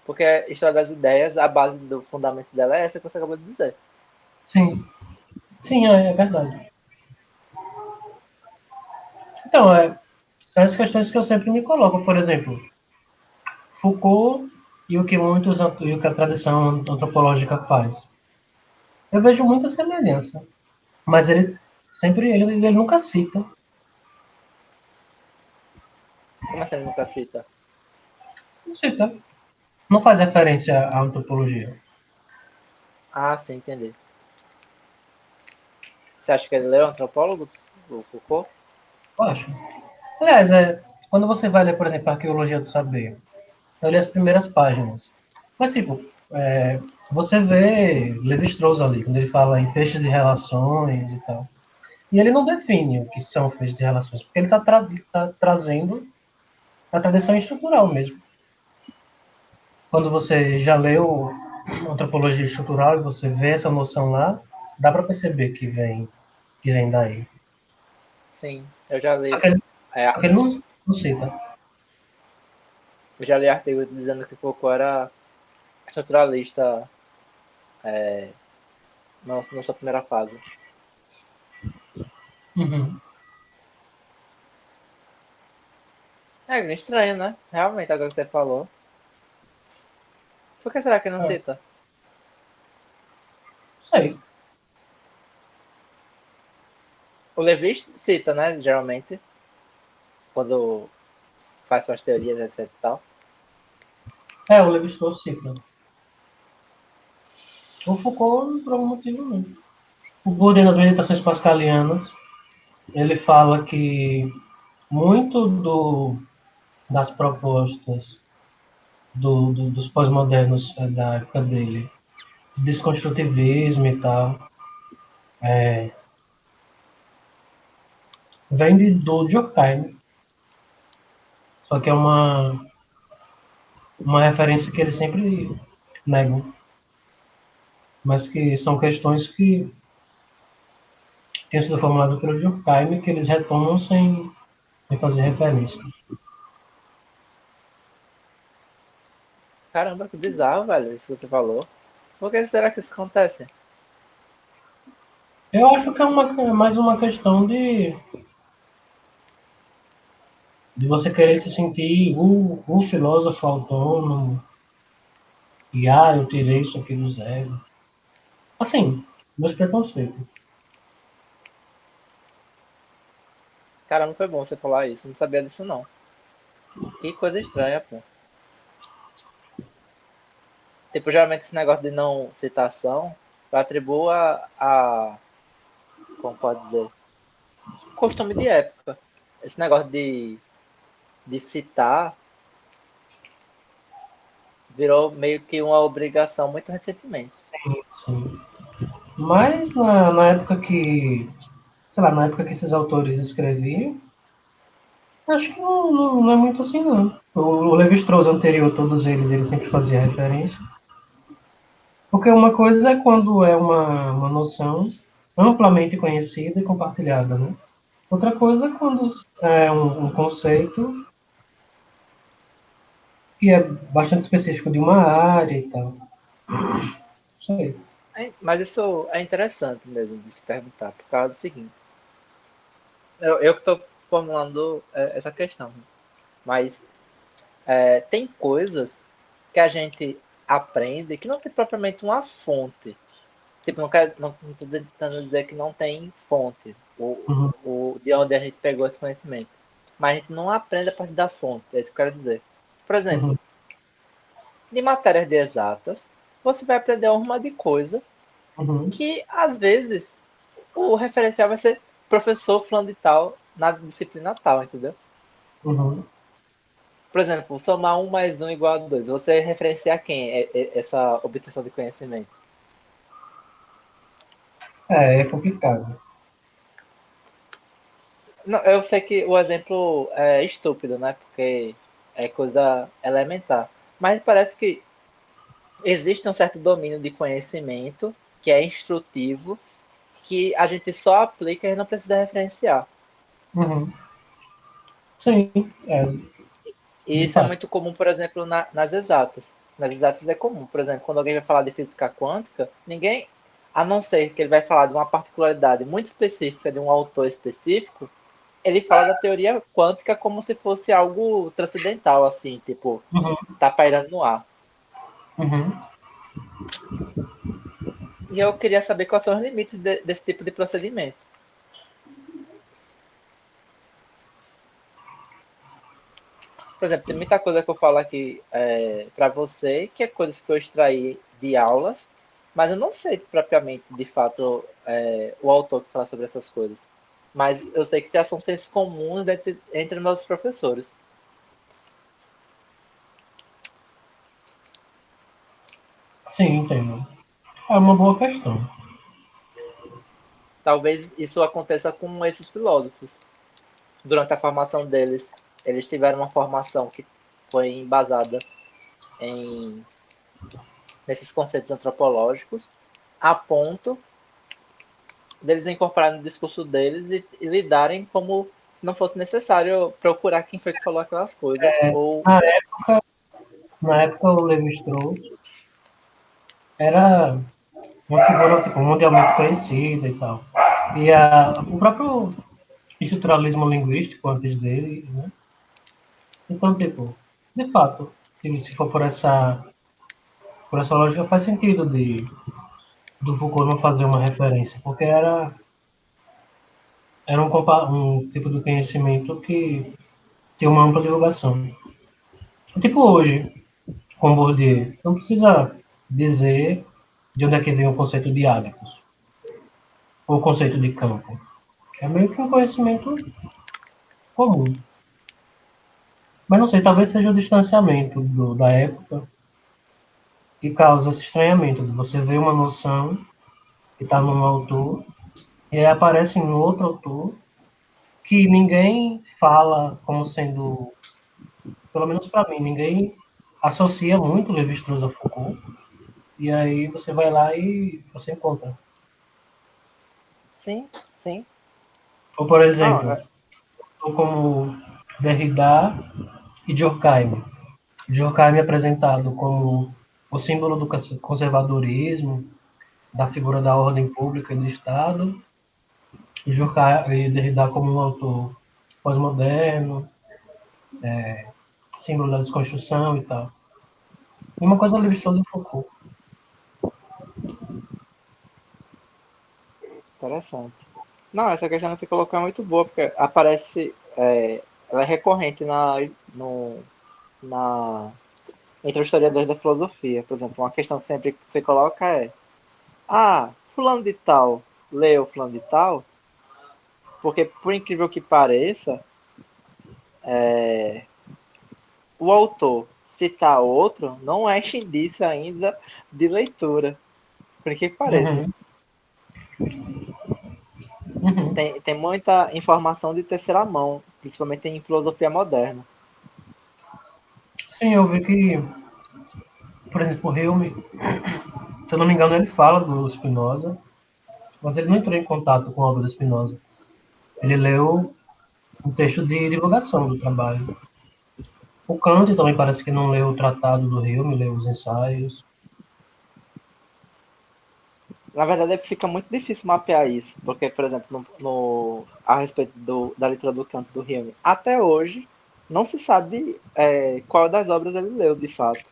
porque a estrada das ideias, a base do fundamento dela é essa que você acabou de dizer. Sim, sim, é verdade. Então, são as questões que eu sempre me coloco. Por exemplo, Foucault e o que a tradição antropológica faz. Eu vejo muita semelhança, mas ele nunca cita. Como assim ele nunca cita? Não cita. Não faz referência à antropologia. Ah, sim, entendi. Você acha que ele leu Antropólogos, o Foucault? Eu acho. Aliás, quando você vai ler, por exemplo, a Arqueologia do Saber, eu li as primeiras páginas. Mas, tipo, você vê Levi-Strauss ali, quando ele fala em feixes de relações e tal. E ele não define o que são feixes de relações, porque ele está trazendo a tradição estrutural mesmo. Quando você já leu antropologia estrutural e você vê essa noção lá, dá para perceber que vem daí. Sim, eu já Só li. que ele, É, só que ele não cita. eu já li artigo dizendo que Foucault era estruturalista na sua primeira fase. Uhum. É estranho, né? Realmente, agora que você falou. Por que será que não É, cita? sei. O Levi cita, né? Geralmente, quando faz suas teorias, etc e tal. O Levi-Strauss cita. O Foucault, por algum motivo, não. O Buda, nas meditações pascalianas, ele fala que muito das propostas dos pós-modernos da época dele, de desconstrutivismo e tal, vem do Durkheim. Só que é uma referência que eles sempre negam, mas que são questões que têm sido formuladas pelo Durkheim que eles retomam sem fazer referência. Caramba, que bizarro, velho, isso que você falou. Por que será que isso acontece? Eu acho que é mais uma questão de você querer se sentir o filósofo autônomo, e eu tirei isso aqui do zero. Assim, meus preconceitos. Caramba, foi bom você falar isso. Eu não sabia disso, não. Que coisa estranha, pô. Tipo, geralmente esse negócio de não citação, eu atribuo como pode dizer, costume de época. Esse negócio de citar virou meio que uma obrigação muito recentemente. Sim. Mas na época que, sei lá, na época que esses autores escreviam, acho que não é muito assim, não. O Levi-Strauss anterior, todos eles, ele sempre fazia referência. Porque uma coisa é quando é uma noção amplamente conhecida e compartilhada, né? Outra coisa é quando é um conceito que é bastante específico de uma área e tal. Isso aí. Mas isso é interessante mesmo de se perguntar, por causa do seguinte. Eu que estou formulando essa questão. Mas tem coisas que a gente aprende que não tem propriamente uma fonte. Tipo, não tô tentando dizer que não tem fonte, Uhum, de onde a gente pegou esse conhecimento. Mas a gente não aprende a partir da fonte, é isso que eu quero dizer. Por uhum, exemplo, de matérias de exatas, você vai aprender uma de coisa uhum, que, às vezes, o referencial vai ser professor fulano de tal na disciplina tal, entendeu? uhum. Por exemplo, somar um mais um igual a 2. Você referenciar quem essa obtenção de conhecimento? É complicado. Não, eu sei que o exemplo é estúpido, né? Porque é coisa elementar. Mas parece que existe um certo domínio de conhecimento que é instrutivo, que a gente só aplica e não precisa referenciar. Uhum. Sim, E de isso é fato. muito comum, por exemplo, nas exatas. Nas exatas é comum. Por exemplo, quando alguém vai falar de física quântica, ninguém, a não ser que ele vai falar de uma particularidade muito específica de um autor específico, ele fala da teoria quântica como se fosse algo transcendental, assim, tipo, Uhum, tá pairando no ar. uhum. E eu queria saber quais são os limites desse tipo de procedimento. Por exemplo, tem muita coisa que eu falo aqui para você, que é coisas que eu extraí de aulas, mas eu não sei propriamente, de fato, o autor que fala sobre essas coisas. Mas eu sei que já são sensos comuns entre nossos professores. Sim, entendo. É uma boa questão. Talvez isso aconteça com esses filósofos. Durante a formação deles, eles tiveram uma formação que foi embasada em, nesses conceitos antropológicos, a ponto deles incorporarem no discurso deles e lidarem como se não fosse necessário procurar quem foi que falou aquelas coisas ou Na época, na época o Levi-Strauss era uma figura tipo, mundialmente conhecida e tal. E o próprio estruturalismo linguístico antes dele, né? Então, tipo, de fato, se for por essa lógica, faz sentido do Foucault não fazer uma referência, porque era um tipo de conhecimento que tinha uma ampla divulgação. Tipo hoje, com Bourdieu, não precisa dizer de onde é que vem o conceito de hábitos, ou o conceito de campo, que é meio que um conhecimento comum. Mas não sei, talvez seja o distanciamento da época que causa esse estranhamento, de você ver uma noção que está num autor, e aí aparece em outro autor, que ninguém fala como sendo, pelo menos para mim, ninguém associa muito Levi-Strauss a Foucault, e aí você vai lá e você encontra. sim, sim. Ou, por Não, exemplo, ou como Derrida e Durkheim. Durkheim é apresentado como o símbolo do conservadorismo, da figura da ordem pública e do Estado, E Derrida como um autor pós-moderno, símbolo da desconstrução e tal. E uma coisa Levi-Strauss e Foucault. Interessante. Não, essa questão que você colocou é muito boa, porque aparece, ela é recorrente no, na, entre os historiadores da filosofia. Por exemplo, uma questão que sempre você coloca é: ah, fulano de tal leu fulano de tal, porque por incrível que pareça, o autor citar outro não é indício ainda de leitura, por incrível que pareça. Uhum, uhum. Tem muita informação de terceira mão, principalmente em filosofia moderna. Sim, eu vi que, por exemplo, o Hume, se eu não me engano, ele fala do Spinoza, mas ele não entrou em contato com a obra do Spinoza. Ele leu um texto de divulgação do trabalho. O Kant também parece que não leu o tratado do Hume, leu os ensaios. Na verdade, é que fica muito difícil mapear isso, porque, por exemplo, a respeito da leitura do canto do Hume, até hoje não se sabe qual das obras ele leu de fato,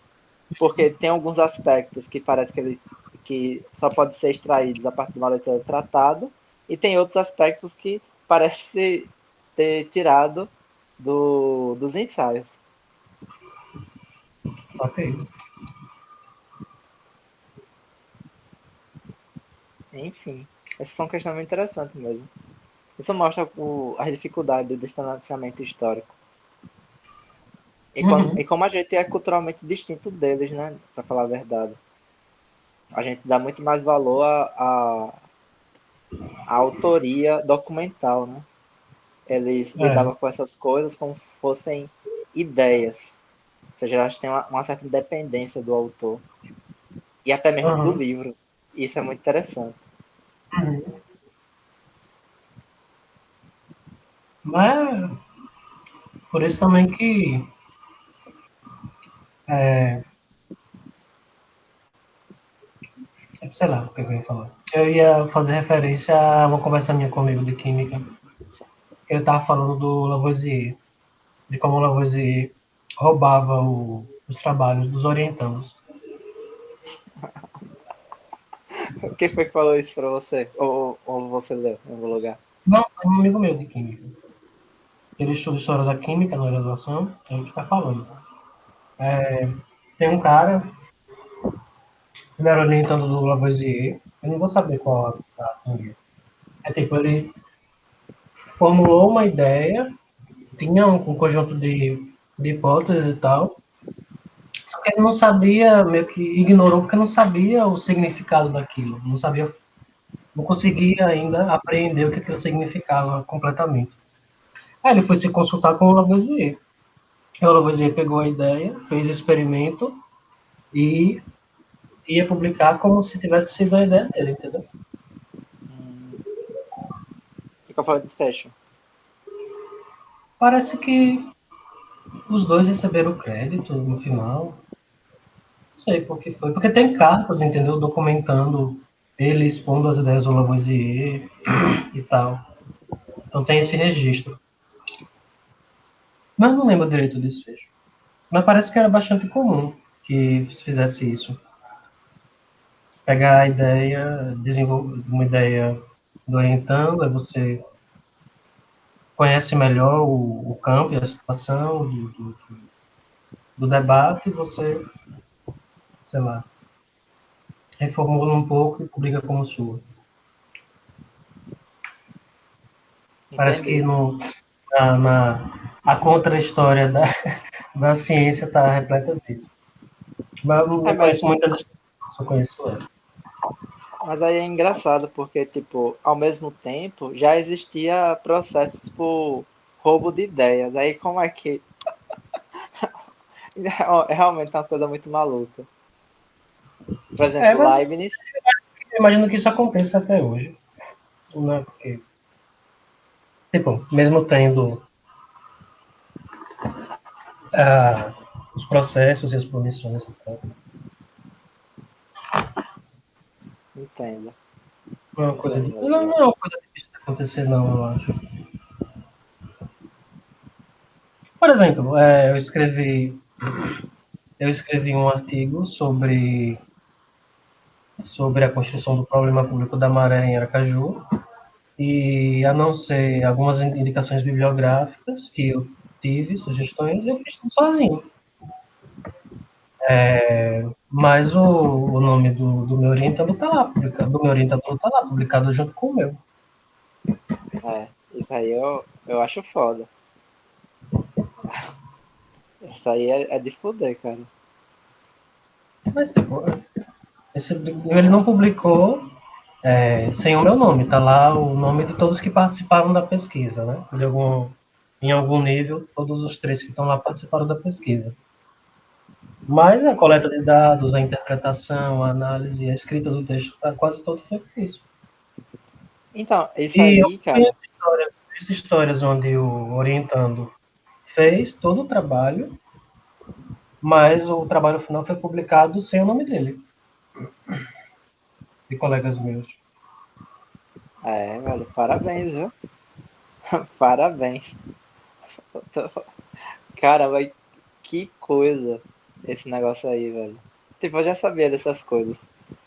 porque tem alguns aspectos que parece que só pode ser extraídos a partir de uma leitura do tratado, e tem outros aspectos que parece ter tirado dos ensaios. Saquei. Enfim, essas são questões muito interessantes mesmo. Isso mostra a dificuldade do distanciamento histórico. Uhum. E como a gente é culturalmente distinto deles, né? Pra falar a verdade. A gente dá muito mais valor à autoria documental, né? Eles É. lidavam com essas coisas como fossem ideias. Ou seja, elas têm uma certa independência do autor. E até mesmo do Uhum. livro. Isso é muito interessante. Uhum. Mas por isso também que, é, sei lá, o que eu ia falar. Eu ia fazer referência a uma conversa minha comigo de química, que ele estava falando do Lavoisier, de como o Lavoisier roubava os trabalhos dos orientandos. Quem foi que falou isso pra você? Ou você leu em algum lugar? Não, é um amigo meu de química. Ele estuda história da química na graduação, ele fica falando. Tem um cara, ele era orientando do Lavoisier, eu não vou saber qual a teoria. É tipo, ele formulou uma ideia, tinha um conjunto de hipóteses e tal, só que ele não sabia, meio que ignorou porque não sabia o significado daquilo, não sabia, não conseguia ainda apreender o que aquilo significava completamente. Aí ele foi se consultar com o Lavoisier. O Lavoisier pegou a ideia, fez experimento e ia publicar como se tivesse sido a ideia dele, entendeu? Fica falando de desfecho. Parece que os dois receberam crédito no final. Não sei por que foi. Porque tem cartas, entendeu? Documentando ele expondo as ideias do Lavoisier e tal. Então tem esse Sim. registro. Mas não lembro direito desse fecho. Mas parece que era bastante comum que se fizesse isso. Pegar a ideia, desenvolver uma ideia do orientando, aí você conhece melhor o campo e a situação do debate, e você, sei lá, reformula um pouco e publica como sua. Parece que Entendi. no, a contra-história da ciência está repleta disso. Mas eu É, não mas conheço muitas histórias, só conheço essa. Mas aí é engraçado porque, tipo, ao mesmo tempo já existia processos por roubo de ideias. Aí como é que é realmente uma coisa muito maluca. Por É, exemplo, mas Leibniz, eu imagino que isso aconteça até hoje. Né? Porque, tipo, mesmo tendo ah, os processos e as punições e tal, entenda. não é uma coisa, Entendo, não, Gabriel. não é uma coisa difícil. acontecer não, eu acho. Por exemplo, eu escrevi um artigo sobre a construção do problema público da maré em Aracaju, e a não ser algumas indicações bibliográficas que eu tive, sugestões, eu fiz tudo sozinho. Mas o nome do meu orientador está lá, publicado, do meu orientador está lá, publicado junto com o meu. É, isso aí eu acho foda. Isso aí é de fuder, cara. Mas, tipo, ele não publicou sem o meu nome, tá lá o nome de todos que participaram da pesquisa, né? Em algum nível, todos os três que estão lá participaram da pesquisa. Mas a coleta de dados, a interpretação, a análise, a escrita do texto, tá quase todo feito isso. Então, isso E eu aí, cara, conheço histórias onde o orientando fez todo o trabalho, mas o trabalho final foi publicado sem o nome dele, de colegas meus. velho, parabéns, viu? Parabéns. Cara, mas que coisa esse negócio aí, velho. Tipo, eu já sabia dessas coisas.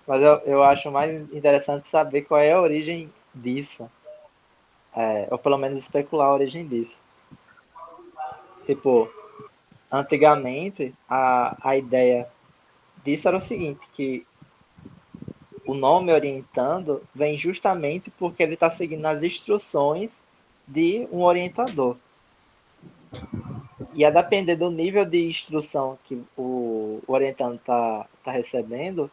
Mas eu acho mais interessante saber qual é a origem disso. Ou pelo menos especular a origem disso. Tipo, antigamente, a ideia disso era o seguinte, que o nome orientando vem justamente porque ele está seguindo as instruções de um orientador. E a depender do nível de instrução que o orientando tá recebendo,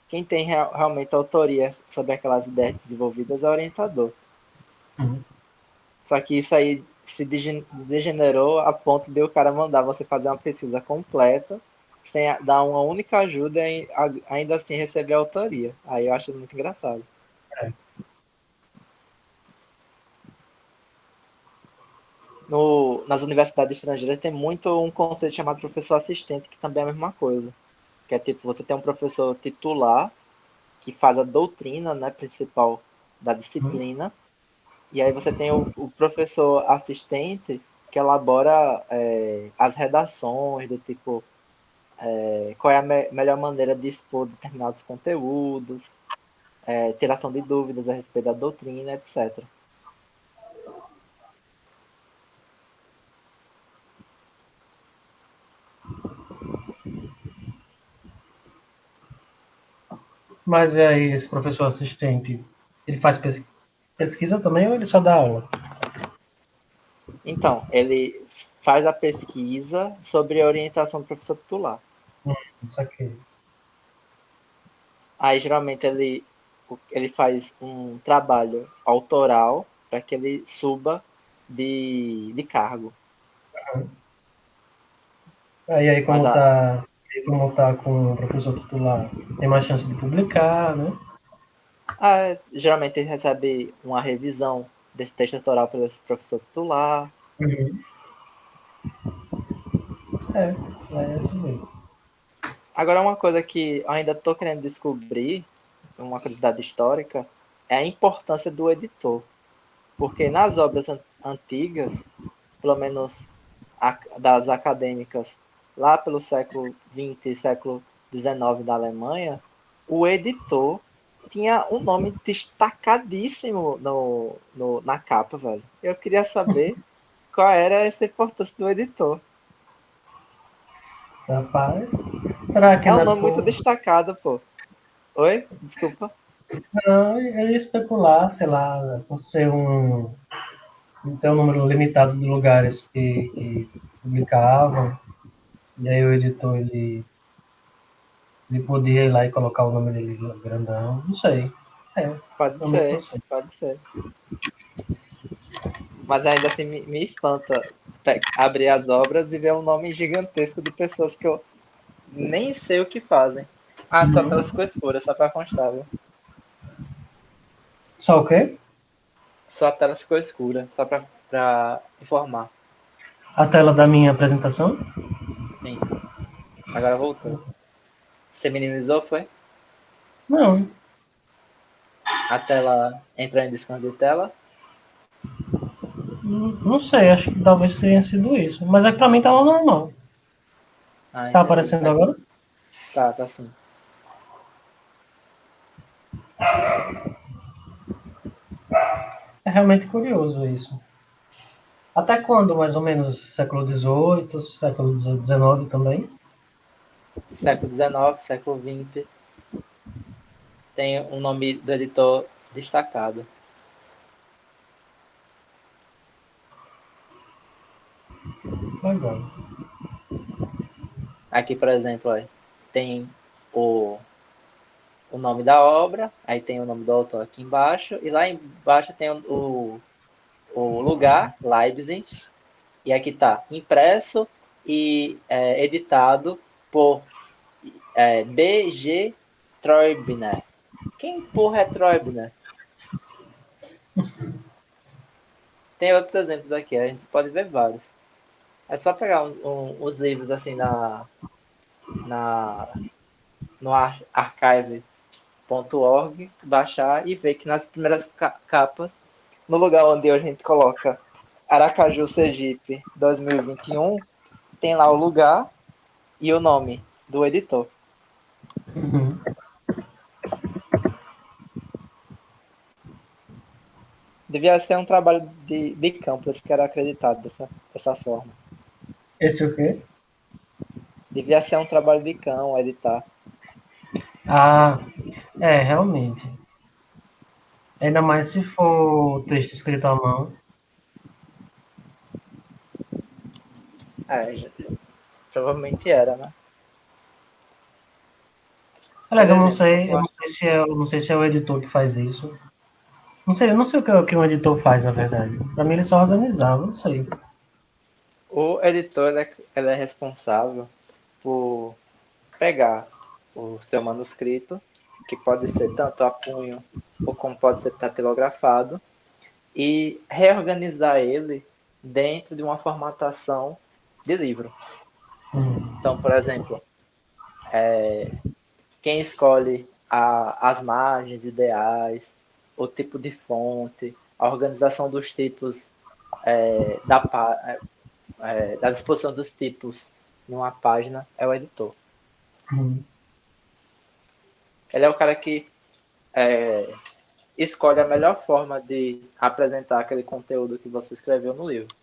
quem tem realmente autoria sobre aquelas ideias desenvolvidas é o orientador. Uhum. Só que isso aí se degenerou a ponto de o cara mandar você fazer uma pesquisa completa, sem dar uma única ajuda e ainda assim receber a autoria. Aí eu acho muito engraçado. É. Nas universidades estrangeiras tem muito um conceito chamado professor assistente, que também é a mesma coisa. Que é tipo, você tem um professor titular, que faz a doutrina, né, principal da Uhum. disciplina, e aí você tem o professor assistente que elabora as redações do tipo qual é a melhor maneira de expor determinados conteúdos, tiração de dúvidas a respeito da doutrina, etc. Mas aí, esse professor assistente, ele faz pesquisa também ou ele só dá aula? Então, ele faz a pesquisa sobre a orientação do professor titular. Isso aqui. Aí, geralmente, ele faz um trabalho autoral para que ele suba de cargo. Aí, Mas como tá com o professor titular, tem mais chance de publicar, né? geralmente ele recebe uma revisão desse texto autoral pelo professor titular. Uhum. É assim mesmo. Agora, uma coisa que ainda estou querendo descobrir, uma curiosidade histórica, é a importância do editor. Porque nas obras antigas, pelo menos das acadêmicas, lá pelo século XX e século XIX da Alemanha, o editor tinha um nome destacadíssimo na capa, velho. Eu queria saber qual era essa importância do editor. Rapaz, será que É um não é nome muito por... destacado, pô. Oi? Desculpa. Não, eu ia especular, sei lá, por ser ter um número limitado de lugares que publicavam, e aí o editor, ele podia ir lá e colocar o nome dele grandão, não sei. Pode Realmente não ser, sei. pode ser. Mas ainda assim me espanta abrir as obras e ver um nome gigantesco de pessoas que eu nem sei o que fazem. Ah, sua tela Uhum. ficou escura, só pra constar, viu? Só o quê? Sua tela ficou escura, só pra informar. A tela da minha apresentação? Sim, agora voltou. Você minimizou, foi? Não, A tela entrou em descanso de tela? Não sei, acho que talvez tenha sido isso. Mas é que pra mim tava normal. Ah, Tá entendi. aparecendo agora? Tá sim. É realmente curioso isso. Até quando, mais ou menos? Século XVIII, século XIX também? Século XIX, século XX, tem o nome do editor destacado. Legal. Aqui, por exemplo, ó, tem o, o nome da obra, aí tem o nome do autor aqui embaixo, e lá embaixo tem o lugar, Leipzig, e aqui está impresso e editado por B.G. Treubner. Quem porra é Treubner? Tem outros exemplos aqui, a gente pode ver vários. É só pegar os livros assim na, no archive.org, baixar e ver que nas primeiras capas, no lugar onde a gente coloca Aracaju, Sergipe 2021, tem lá o lugar e o nome do editor. Uhum. Devia ser um trabalho de campo, esse que era acreditado dessa forma. Esse o quê? Devia ser um trabalho de cão editar. Ah, realmente. Ainda mais se for texto escrito à mão. É, provavelmente era, né? Por Aliás, exemplo, eu não sei se é o editor que faz isso. Não sei, eu não sei o que um editor faz, na verdade. Pra mim ele só organizava, não sei. o editor ele é responsável por pegar o seu manuscrito, que pode ser tanto a punho ou como pode ser datilografado, e reorganizar ele dentro de uma formatação de livro. Hum. Então, por exemplo, quem escolhe as margens ideais, o tipo de fonte, a organização dos tipos é, da, da disposição dos tipos numa página é o editor. Hum. Ele é o cara que escolhe a melhor forma de apresentar aquele conteúdo que você escreveu no livro.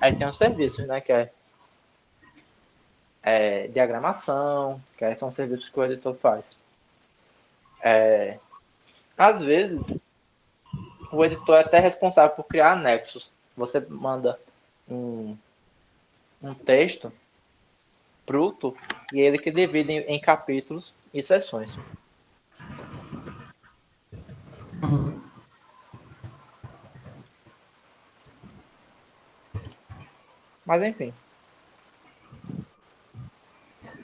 Aí tem os serviços, né? Que é diagramação, são serviços que o editor faz. Às vezes, o editor é até responsável por criar anexos. Você manda um, um texto bruto e ele que divide em capítulos e seções. Uhum. Mas enfim,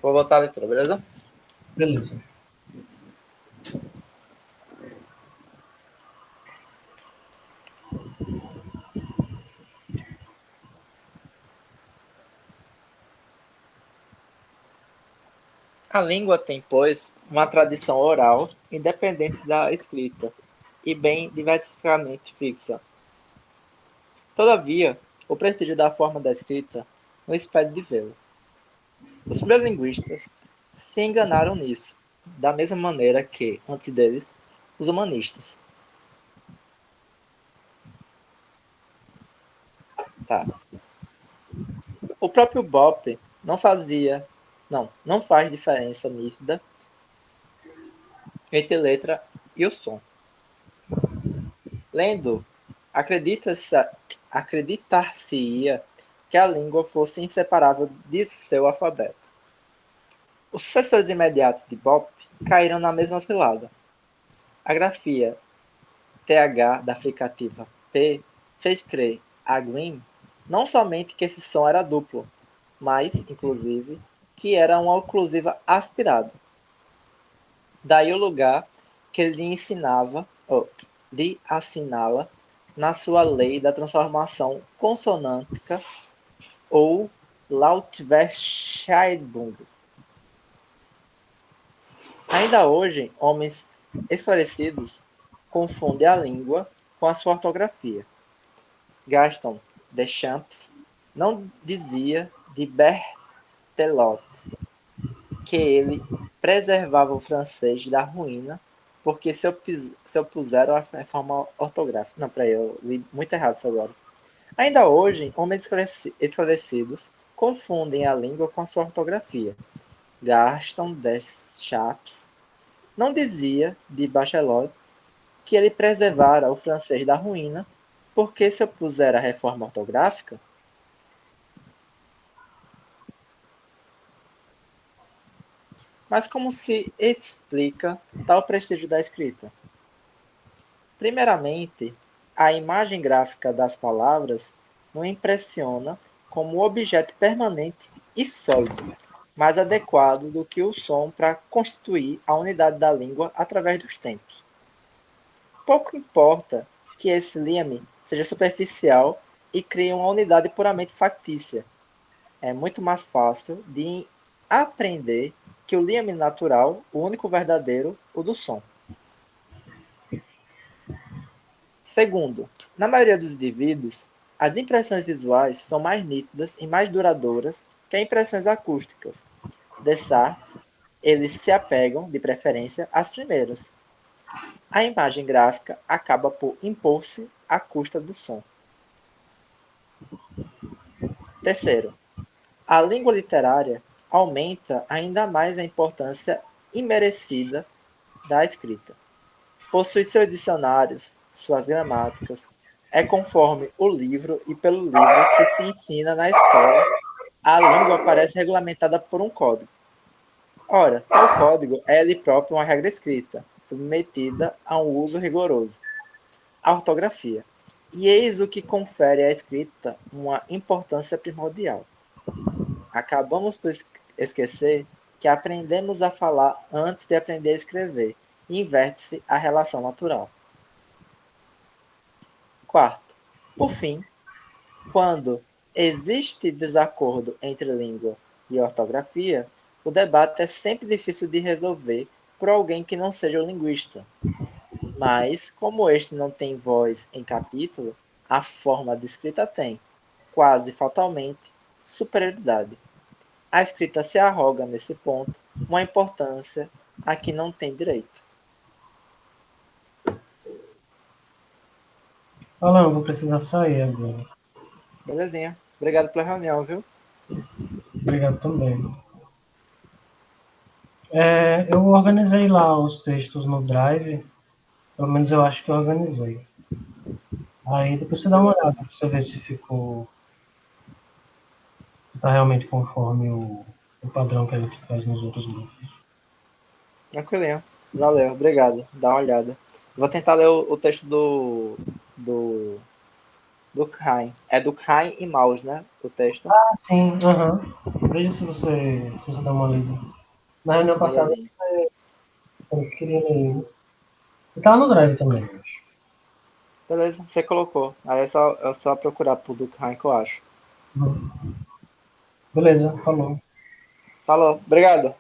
vou voltar à leitura, beleza? Beleza. A língua tem, pois, uma tradição oral independente da escrita e bem diversificadamente fixa. Todavia, o prestígio da forma da escrita não impede de vê-la. Os primeiros linguistas se enganaram nisso, da mesma maneira que, antes deles, os humanistas. Tá. O próprio Bopp não faz diferença nítida entre letra e o som. Lendo, acreditar-se-ia que a língua fosse inseparável de seu alfabeto. Os sucessores imediatos de Bopp caíram na mesma cilada. A grafia TH da fricativa P fez crer a Green não somente que esse som era duplo, mas, inclusive, que era uma oclusiva aspirada. Daí o lugar que lhe ensinava, ou lhe assinala, na sua lei da transformação consonântica ou Lautverschiebung. Ainda hoje, homens esclarecidos confundem a língua com a sua ortografia. Gaston Deschamps não dizia de Berthelot que ele preservava o francês da ruína porque se opuseram à reforma ortográfica. Não, peraí, eu li muito errado isso agora. Ainda hoje, homens esclarecidos confundem a língua com a sua ortografia. Gaston Deschamps não dizia de Bachelot que ele preservara o francês da ruína porque se opusera à reforma ortográfica. Mas como se explica tal prestígio da escrita? Primeiramente, a imagem gráfica das palavras não impressiona como objeto permanente e sólido, mais adequado do que o som para constituir a unidade da língua através dos tempos. Pouco importa que esse liame seja superficial e crie uma unidade puramente factícia. É muito mais fácil de aprender que o liame natural, o único verdadeiro, o do som. Segundo, na maioria dos indivíduos, as impressões visuais são mais nítidas e mais duradouras que as impressões acústicas. Descartes, eles se apegam, de preferência, às primeiras. A imagem gráfica acaba por impor-se à custa do som. Terceiro, a língua literária aumenta ainda mais a importância imerecida da escrita. Possui seus dicionários, suas gramáticas. É conforme o livro e pelo livro que se ensina na escola, a língua parece regulamentada por um código. Ora, tal código é ele próprio uma regra escrita, submetida a um uso rigoroso, a ortografia. E eis o que confere à escrita uma importância primordial. Acabamos por esquecer que aprendemos a falar antes de aprender a escrever, e inverte-se a relação natural. Quarto, por fim, quando existe desacordo entre língua e ortografia, o debate é sempre difícil de resolver por alguém que não seja o linguista. Mas, como este não tem voz em capítulo, a forma de escrita tem, quase fatalmente, superioridade. A escrita se arroga, nesse ponto, uma importância a que não tem direito. Alan, vou precisar sair agora. Belezinha. Obrigado pela reunião, viu? Obrigado também. Eu organizei lá os textos no Drive, pelo menos eu acho que eu organizei. Aí depois você dá uma olhada pra você ver se ficou, se tá realmente conforme o padrão que a gente faz nos outros grupos. Tranquilinho. Valeu, obrigado. Dá uma olhada. Vou tentar ler o texto do Durkheim. É Durkheim e Maus, né? O texto. Ah, sim, aham. Veja se você dá uma lida. Na reunião passada Belezinha. eu queria ler ele. E tá no Drive também, eu acho. Beleza, você colocou. Aí é só procurar por Durkheim que eu acho. Uhum. Beleza, falou. Falou, obrigado.